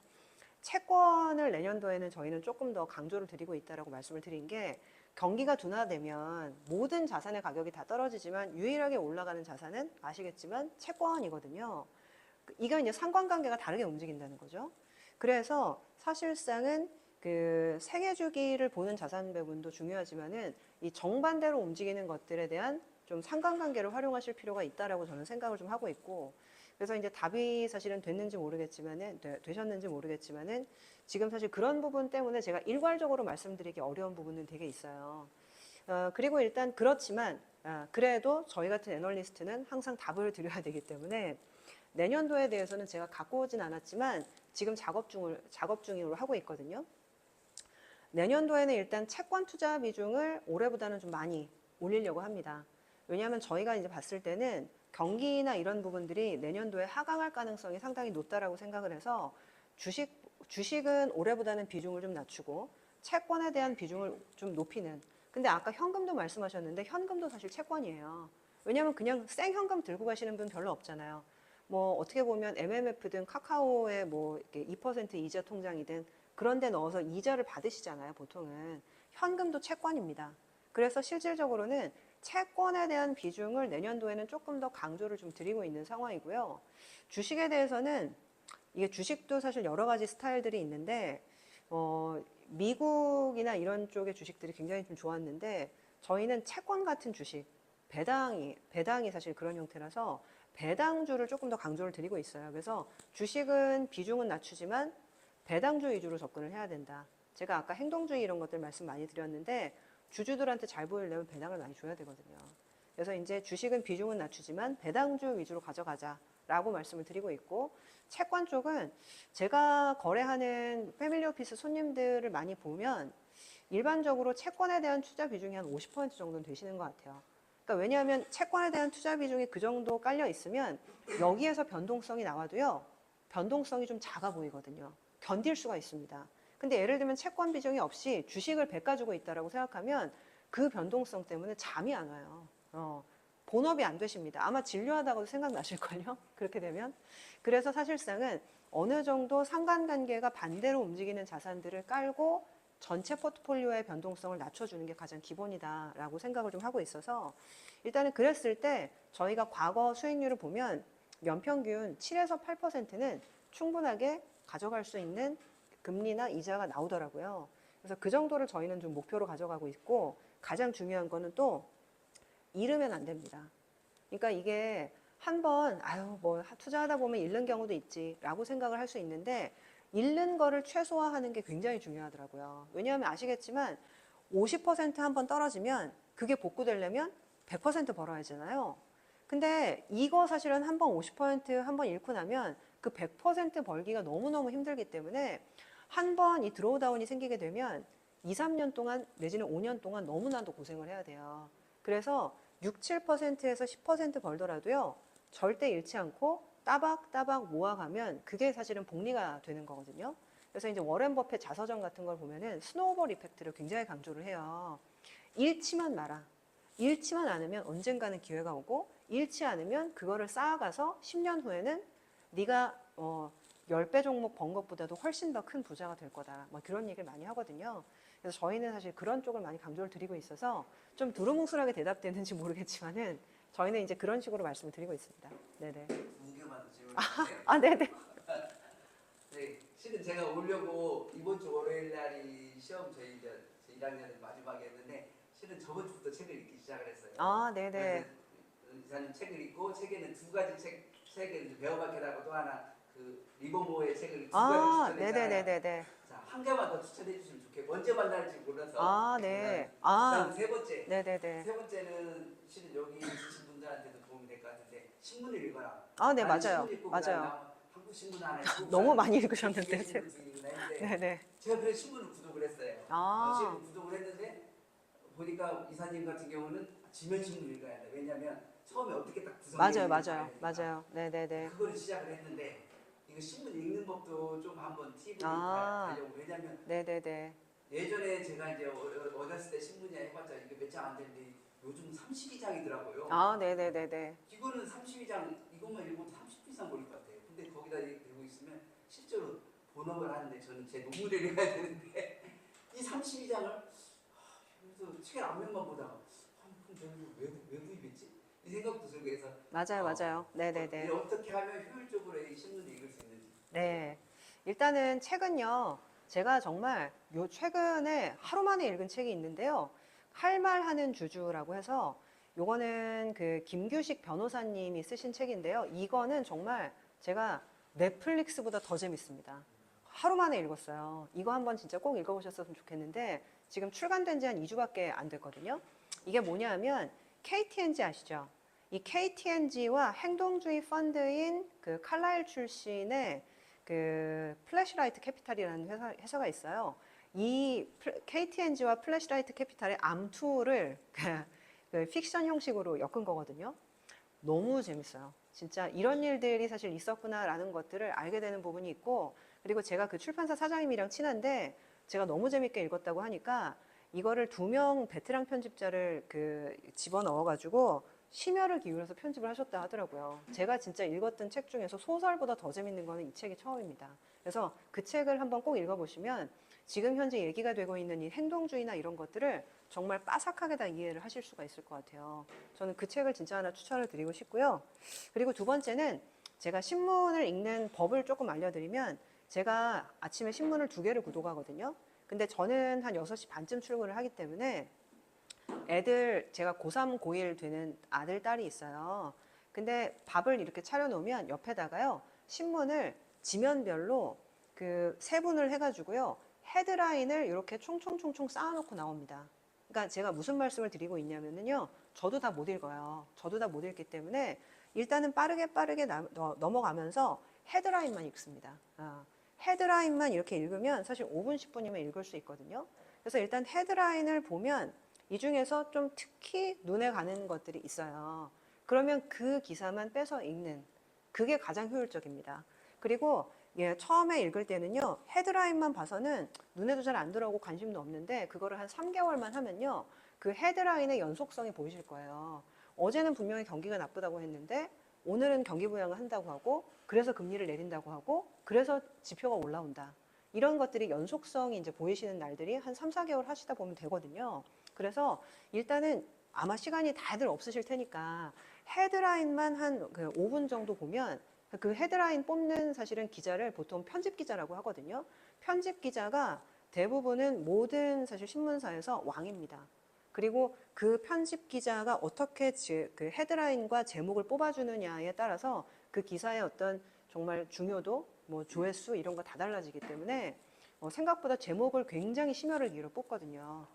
채권을 내년도에는 저희는 조금 더 강조를 드리고 있다라고 말씀을 드린 게 경기가 둔화되면 모든 자산의 가격이 다 떨어지지만 유일하게 올라가는 자산은 아시겠지만 채권이거든요. 이건 이제 상관관계가 다르게 움직인다는 거죠. 그래서 사실상은 그 생애주기를 보는 자산 배분도 중요하지만은 이 정반대로 움직이는 것들에 대한 좀 상관관계를 활용하실 필요가 있다라고 저는 생각을 좀 하고 있고, 그래서 이제 답이 사실은 됐는지 모르겠지만은 되셨는지 모르겠지만은 지금 사실 그런 부분 때문에 제가 일괄적으로 말씀드리기 어려운 부분은 되게 있어요. 그리고 일단 그렇지만 그래도 저희 같은 애널리스트는 항상 답을 드려야 되기 때문에 내년도에 대해서는 제가 갖고 오진 않았지만 지금 작업 중으로 하고 있거든요. 내년도에는 일단 채권 투자 비중을 올해보다는 좀 많이 올리려고 합니다. 왜냐하면 저희가 이제 봤을 때는 경기나 이런 부분들이 내년도에 하강할 가능성이 상당히 높다라고 생각을 해서 주식은 올해보다는 비중을 좀 낮추고 채권에 대한 비중을 좀 높이는. 근데 아까 현금도 말씀하셨는데 현금도 사실 채권이에요. 왜냐하면 그냥 생현금 들고 가시는 분 별로 없잖아요. 뭐 어떻게 보면 MMF든 카카오의 뭐 2% 이자 통장이든 그런 데 넣어서 이자를 받으시잖아요, 보통은. 현금도 채권입니다. 그래서 실질적으로는 채권에 대한 비중을 내년도에는 조금 더 강조를 좀 드리고 있는 상황이고요. 주식에 대해서는 이게 주식도 사실 여러 가지 스타일들이 있는데 미국이나 이런 쪽의 주식들이 굉장히 좀 좋았는데 저희는 채권 같은 주식, 배당이 사실 그런 형태라서 배당주를 조금 더 강조를 드리고 있어요. 그래서 주식은 비중은 낮추지만 배당주 위주로 접근을 해야 된다. 제가 아까 행동주의 이런 것들 말씀 많이 드렸는데 주주들한테 잘 보이려면 배당을 많이 줘야 되거든요. 그래서 이제 주식은 비중은 낮추지만 배당주 위주로 가져가자라고 말씀을 드리고 있고 채권 쪽은 제가 거래하는 패밀리 오피스 손님들을 많이 보면 일반적으로 채권에 대한 투자 비중이 한 50% 정도는 되시는 것 같아요. 그러니까 왜냐하면 채권에 대한 투자 비중이 그 정도 깔려 있으면 여기에서 변동성이 나와도요. 변동성이 좀 작아 보이거든요. 견딜 수가 있습니다. 근데 예를 들면 채권 비중이 없이 주식을 100 가지고 있다라고 생각하면 그 변동성 때문에 잠이 안 와요. 본업이 안 되십니다. 아마 진료하다가도 생각나실걸요? 그렇게 되면. 그래서 사실상은 어느 정도 상관관계가 반대로 움직이는 자산들을 깔고 전체 포트폴리오의 변동성을 낮춰주는 게 가장 기본이다라고 생각을 좀 하고 있어서 일단은 그랬을 때 저희가 과거 수익률을 보면 연평균 7에서 8%는 충분하게 가져갈 수 있는 금리나 이자가 나오더라고요. 그래서 그 정도를 저희는 좀 목표로 가져가고 있고 가장 중요한 거는 또 잃으면 안 됩니다. 그러니까 이게 한번 뭐 투자하다 보면 잃는 경우도 있지라고 생각을 할 수 있는데 잃는 거를 최소화하는 게 굉장히 중요하더라고요. 왜냐하면 아시겠지만 50% 한번 떨어지면 그게 복구되려면 100% 벌어야 하잖아요. 근데 이거 사실은 한번 50% 한번 잃고 나면 그 100% 벌기가 너무너무 힘들기 때문에 한 번 이 드로우다운이 생기게 되면 2, 3년 동안 내지는 5년 동안 너무나도 고생을 해야 돼요. 그래서 6, 7%에서 10% 벌더라도요. 절대 잃지 않고 따박따박 모아가면 그게 사실은 복리가 되는 거거든요. 그래서 이제 워렌 버핏 자서전 같은 걸 보면은 스노우볼 이펙트를 굉장히 강조를 해요. 잃지만 마라. 잃지만 않으면 언젠가는 기회가 오고 잃지 않으면 그거를 쌓아가서 10년 후에는 네가 10배 종목 번 것보다도 훨씬 더 큰 부자가 될 거다. 뭐 그런 얘기를 많이 하거든요. 그래서 저희는 사실 그런 쪽을 많이 강조를 드리고 있어서 좀 두루뭉술하게 대답되는지 모르겠지만은 저희는 이제 그런 식으로 말씀을 드리고 있습니다. 네네. 2개만 더 질문드릴게요. 네네. 네, 실은 제가 오려고 이번 주 월요일 날이 시험 저희 이제 1학년 마지막에 했는데 실은 저번 주부터 책을 읽기 시작을 했어요. 네네. 이사님 책을 읽고 책에는 두 가지 책을 베어박해라고 또 하나 그 리버모어의 책을 두 가지 추천했잖아요. 네네네네네. 자, 한 개만 더 추천해 주시면 좋겠고 언제 만날지 몰라서. 네. 그다음 세 번째. 네네네. 세 번째는 실은 여기 있으신 분들한테도 도움이 될 것 같은데 신문을 읽어라. 네, 나는 맞아요. 신문 읽고 그다음에 맞아요. 한국 신문 하나 읽고 너무 많이 읽으셨는데. 읽으셨는데 네네. 제가 그래서 신문을 구독을 했어요. 신문 구독을 했는데 보니까 이사님 같은 경우는 지면 신문을 읽어야 돼. 왜냐하면 처음에 어떻게 딱 맞아요. 네네네. 그거를 시작을 했는데 이거 신문 읽는 법도 좀 한번 팁을 하려고. 왜냐하면 네네네. 예전에 제가 이제 어렸을 때 신문이야 해봤자 이게 몇 장 안 되는데 요즘 32장이더라고요. 네네네네. 이거는 32장 이것만 읽어도 30분 이상 걸릴 것 같아요. 근데 거기다 들고 있으면 실제로 본업을 하는데 저는 제 논문을 읽어야 되는데 이 32장을 그래서 책 앞면만 보다가 그럼 저는 왜 구입했지? 이 생각도 들고 해서 맞아요. 네네네. 어떻게 하면 효율적으로 이 신문을 읽을 수 있는지. 네. 일단은 책은요, 제가 정말 최근에 하루 만에 읽은 책이 있는데요. 할 말 하는 주주라고 해서 요거는 그 김규식 변호사님이 쓰신 책인데요. 이거는 정말 제가 넷플릭스보다 더 재밌습니다. 하루 만에 읽었어요. 이거 한번 진짜 꼭 읽어보셨으면 좋겠는데 지금 출간된 지 한 2주밖에 안 됐거든요. 이게 뭐냐면 KTNG 아시죠? 이 KTNG와 행동주의 펀드인 그 칼라일 출신의 그 플래시라이트 캐피탈이라는 회사가 있어요. 이 KTNG와 플래시라이트 캐피탈의 암투를 그 픽션 형식으로 엮은 거거든요. 너무 재밌어요. 진짜 이런 일들이 사실 있었구나라는 것들을 알게 되는 부분이 있고, 그리고 제가 그 출판사 사장님이랑 친한데 제가 너무 재밌게 읽었다고 하니까 이거를 2명 베테랑 편집자를 그 집어넣어가지고 심혈을 기울여서 편집을 하셨다 하더라고요. 제가 진짜 읽었던 책 중에서 소설보다 더 재밌는 거는 이 책이 처음입니다. 그래서 그 책을 한번 꼭 읽어보시면 지금 현재 얘기가 되고 있는 이 행동주의나 이런 것들을 정말 빠삭하게 다 이해를 하실 수가 있을 것 같아요. 저는 그 책을 진짜 하나 추천을 드리고 싶고요. 그리고 두 번째는 제가 신문을 읽는 법을 조금 알려드리면, 제가 아침에 신문을 2개를 구독하거든요. 근데 저는 한 6시 반쯤 출근을 하기 때문에 애들, 제가 고3, 고1 되는 아들, 딸이 있어요. 근데 밥을 이렇게 차려놓으면 옆에다가요, 신문을 지면별로 그 세분을 해가지고요, 헤드라인을 이렇게 총총총총 쌓아놓고 나옵니다. 그러니까 제가 무슨 말씀을 드리고 있냐면요, 저도 다 못 읽어요. 저도 다 못 읽기 때문에 일단은 빠르게 넘어가면서 헤드라인만 읽습니다. 헤드라인만 이렇게 읽으면 사실 5분, 10분이면 읽을 수 있거든요. 그래서 일단 헤드라인을 보면 이 중에서 좀 특히 눈에 가는 것들이 있어요. 그러면 그 기사만 빼서 읽는, 그게 가장 효율적입니다. 그리고 처음에 읽을 때는요, 헤드라인만 봐서는 눈에도 잘 안 들어오고 관심도 없는데 그거를 한 3개월만 하면요, 그 헤드라인의 연속성이 보이실 거예요. 어제는 분명히 경기가 나쁘다고 했는데 오늘은 경기 부양을 한다고 하고, 그래서 금리를 내린다고 하고, 그래서 지표가 올라온다. 이런 것들이 연속성이 이제 보이시는 날들이 한 3, 4개월 하시다 보면 되거든요. 그래서 일단은 아마 시간이 다들 없으실 테니까 헤드라인만 한 그 5분 정도 보면, 그 헤드라인 뽑는 사실은 기자를 보통 편집 기자라고 하거든요. 편집 기자가 대부분은 모든 사실 신문사에서 왕입니다. 그리고 그 편집 기자가 어떻게 그 헤드라인과 제목을 뽑아주느냐에 따라서 그 기사의 어떤 정말 중요도, 뭐 조회수 이런 거 다 달라지기 때문에 생각보다 제목을 굉장히 심혈을 기울여 뽑거든요.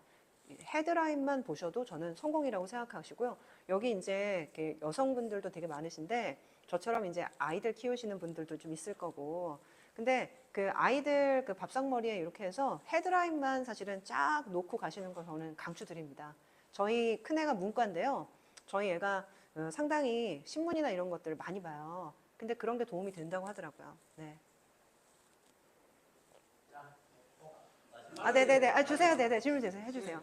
헤드라인만 보셔도 저는 성공이라고 생각하시고요. 여기 이제 이렇게 여성분들도 되게 많으신데 저처럼 이제 아이들 키우시는 분들도 좀 있을 거고, 근데 그 아이들 그 밥상머리에 이렇게 해서 헤드라인만 사실은 쫙 놓고 가시는 거 저는 강추드립니다. 저희 큰애가 문과인데요. 저희 애가 상당히 신문이나 이런 것들을 많이 봐요. 근데 그런 게 도움이 된다고 하더라고요. 네. 네네네. 주세요. 네네. 질문 주세요. 해주세요.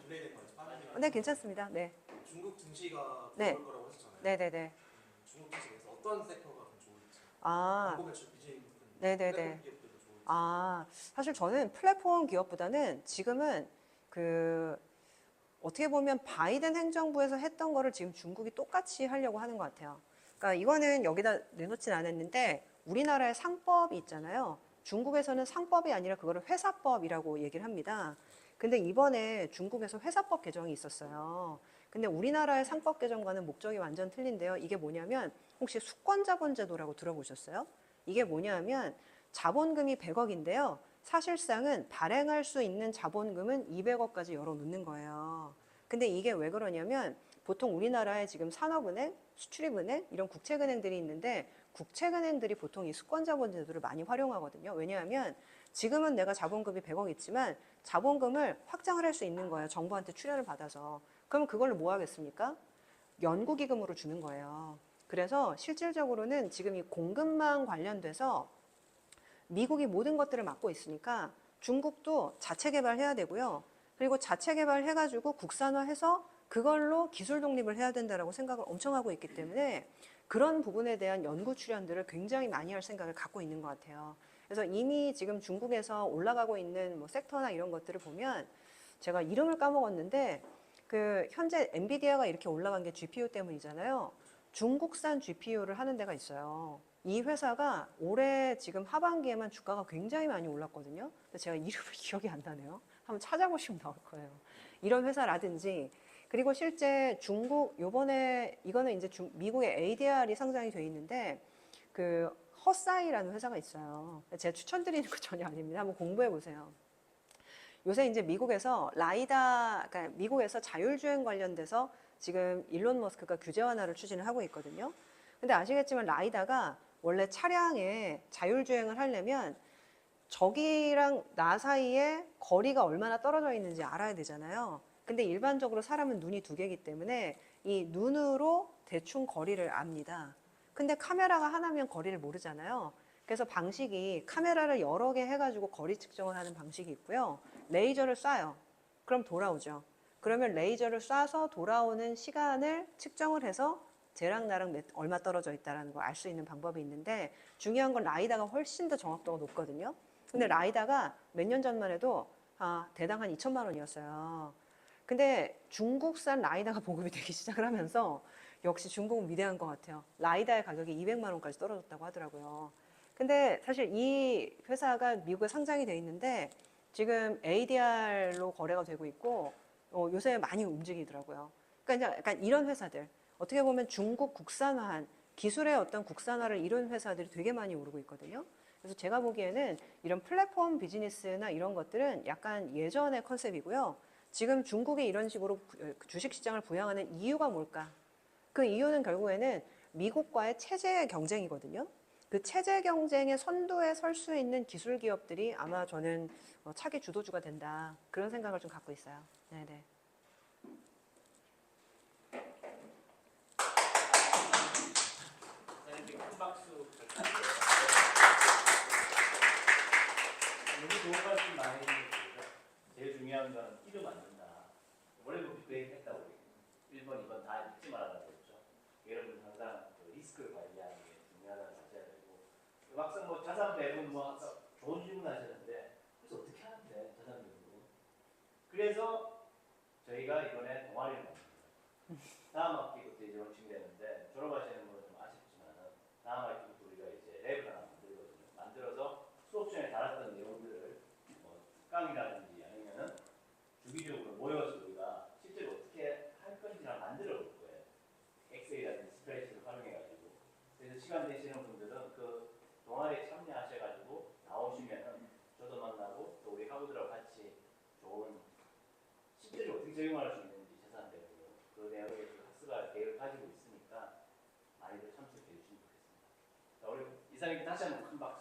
네, 괜찮습니다. 네. 중국 증시가 네. 좋을 거라고 하셨잖아요. 네네네. 중국 증시에서 어떤 섹터가 더 좋을지. 아, 광고 매출 비즈니스 네네네. 플랫폼 기업들도 좋을지. 사실 저는 플랫폼 기업보다는 지금은 그 어떻게 보면 바이든 행정부에서 했던 거를 지금 중국이 똑같이 하려고 하는 것 같아요. 그러니까 이거는 여기다 내놓진 않았는데 우리나라의 상법이 있잖아요. 중국에서는 상법이 아니라 그거를 회사법이라고 얘기를 합니다. 근데 이번에 중국에서 회사법 개정이 있었어요. 근데 우리나라의 상법 개정과는 목적이 완전 틀린데요. 이게 뭐냐면 혹시 수권자본제도라고 들어보셨어요? 이게 뭐냐면 자본금이 100억인데요. 사실상은 발행할 수 있는 자본금은 200억까지 열어놓는 거예요. 근데 이게 왜 그러냐면 보통 우리나라에 지금 산업은행, 수출입은행 이런 국책은행들이 있는데 국책은행들이 보통 이 수권자본제도를 많이 활용하거든요. 왜냐하면 지금은 내가 자본금이 100억 있지만 자본금을 확장을 할 수 있는 거예요. 정부한테 출연을 받아서. 그럼 그걸로 뭐 하겠습니까? 연구기금으로 주는 거예요. 그래서 실질적으로는 지금 이 공급망 관련돼서 미국이 모든 것들을 맡고 있으니까 중국도 자체 개발해야 되고요. 그리고 자체 개발해가지고 국산화해서 그걸로 기술 독립을 해야 된다라고 생각을 엄청 하고 있기 때문에 그런 부분에 대한 연구 출연들을 굉장히 많이 할 생각을 갖고 있는 것 같아요. 그래서 이미 지금 중국에서 올라가고 있는 뭐 섹터나 이런 것들을 보면 제가 이름을 까먹었는데 그 현재 엔비디아가 이렇게 올라간 게 GPU 때문이잖아요. 중국산 GPU를 하는 데가 있어요. 이 회사가 올해 지금 하반기에만 주가가 굉장히 많이 올랐거든요. 근데 제가 이름을 기억이 안 나네요. 한번 찾아보시면 나올 거예요. 이런 회사라든지 그리고 실제 중국 요번에 이거는 이제 미국의 ADR이 상장이 돼 있는데 그 허사이라는 회사가 있어요. 제가 추천드리는 거 전혀 아닙니다. 한번 공부해 보세요. 요새 이제 미국에서 라이다, 그러니까 미국에서 자율주행 관련돼서 지금 일론 머스크가 규제 완화를 추진을 하고 있거든요. 근데 아시겠지만 라이다가 원래 차량에 자율주행을 하려면 저기랑 나 사이에 거리가 얼마나 떨어져 있는지 알아야 되잖아요. 근데 일반적으로 사람은 눈이 두 개이기 때문에 이 눈으로 대충 거리를 압니다. 근데 카메라가 하나면 거리를 모르잖아요. 그래서 방식이 카메라를 여러 개 해가지고 거리 측정을 하는 방식이 있고요. 레이저를 쏴요. 그럼 돌아오죠. 그러면 레이저를 쏴서 돌아오는 시간을 측정을 해서 쟤랑 나랑 얼마 떨어져 있다는 걸 알 수 있는 방법이 있는데 중요한 건 라이다가 훨씬 더 정확도가 높거든요. 근데 라이다가 몇 년 전만 해도 대당 한 2천만 원이었어요. 근데 중국산 라이다가 보급이 되기 시작을 하면서 역시 중국은 위대한 것 같아요. 라이다의 가격이 200만 원까지 떨어졌다고 하더라고요. 근데 사실 이 회사가 미국에 상장이 돼 있는데 지금 ADR로 거래가 되고 있고 요새 많이 움직이더라고요. 그러니까 이제 약간 이런 회사들 어떻게 보면 중국 국산화한 기술의 어떤 국산화를 이룬 회사들이 되게 많이 오르고 있거든요. 그래서 제가 보기에는 이런 플랫폼 비즈니스나 이런 것들은 약간 예전의 컨셉이고요. 지금 중국이 이런 식으로 주식시장을 부양하는 이유가 뭘까? 그 이유는 결국에는 미국과의 체제 경쟁이거든요. 그 체제 경쟁의 선두에 설 수 있는 기술 기업들이 아마 저는 차기 주도주가 된다. 그런 생각을 좀 갖고 있어요. 네네. 선생님 큰 박수 부탁드립니다. 너무 좋은 말씀 많이 해주셨어요. 제일 중요한 건 끼를 만든다. 원래부터 그 얘기 했다고 그랬거든요. 1번, 2번 다 잊지 말아라고 했죠. 여러분 항상 그 리스크를 관리하는 게 중요하다는 사실을 알고 막상 뭐 자산 배분 뭐 아까 좋은 질문 하셨는데 그래서 어떻게 하는데 자산 배분 그래서 저희가 이번에 동아리를 만듭니다. 다음 학기부터 이제 론칭 되는데 졸업하시는 분은 좀 아쉽지만 다음 학기부터 우리가 이제 랩을 하나 만들거든요. 만들어서 수업 중에 다뤘던 내용들을 뭐 특강이라든지 아니면은 주기적으로 모여서 우리가 실제로 어떻게 할 건지를 만들어 볼 거예요. 엑셀이라든지 스프레드시트를 활용해가지고. 그래서 시간 되시는 분들은 그 동아리에 참여하셔가지고 나오시면은 저도 만나고 또 우리 학우들하고 같이 좋은 실제로 어떻게 적용할 수 있는지 재산 배우고 그 내용에 학습할 계획을 가지고 있으니까 많이들 참석해 주시면 좋겠습니다. 자, 우리 이사님 다시 한번 큰 박수.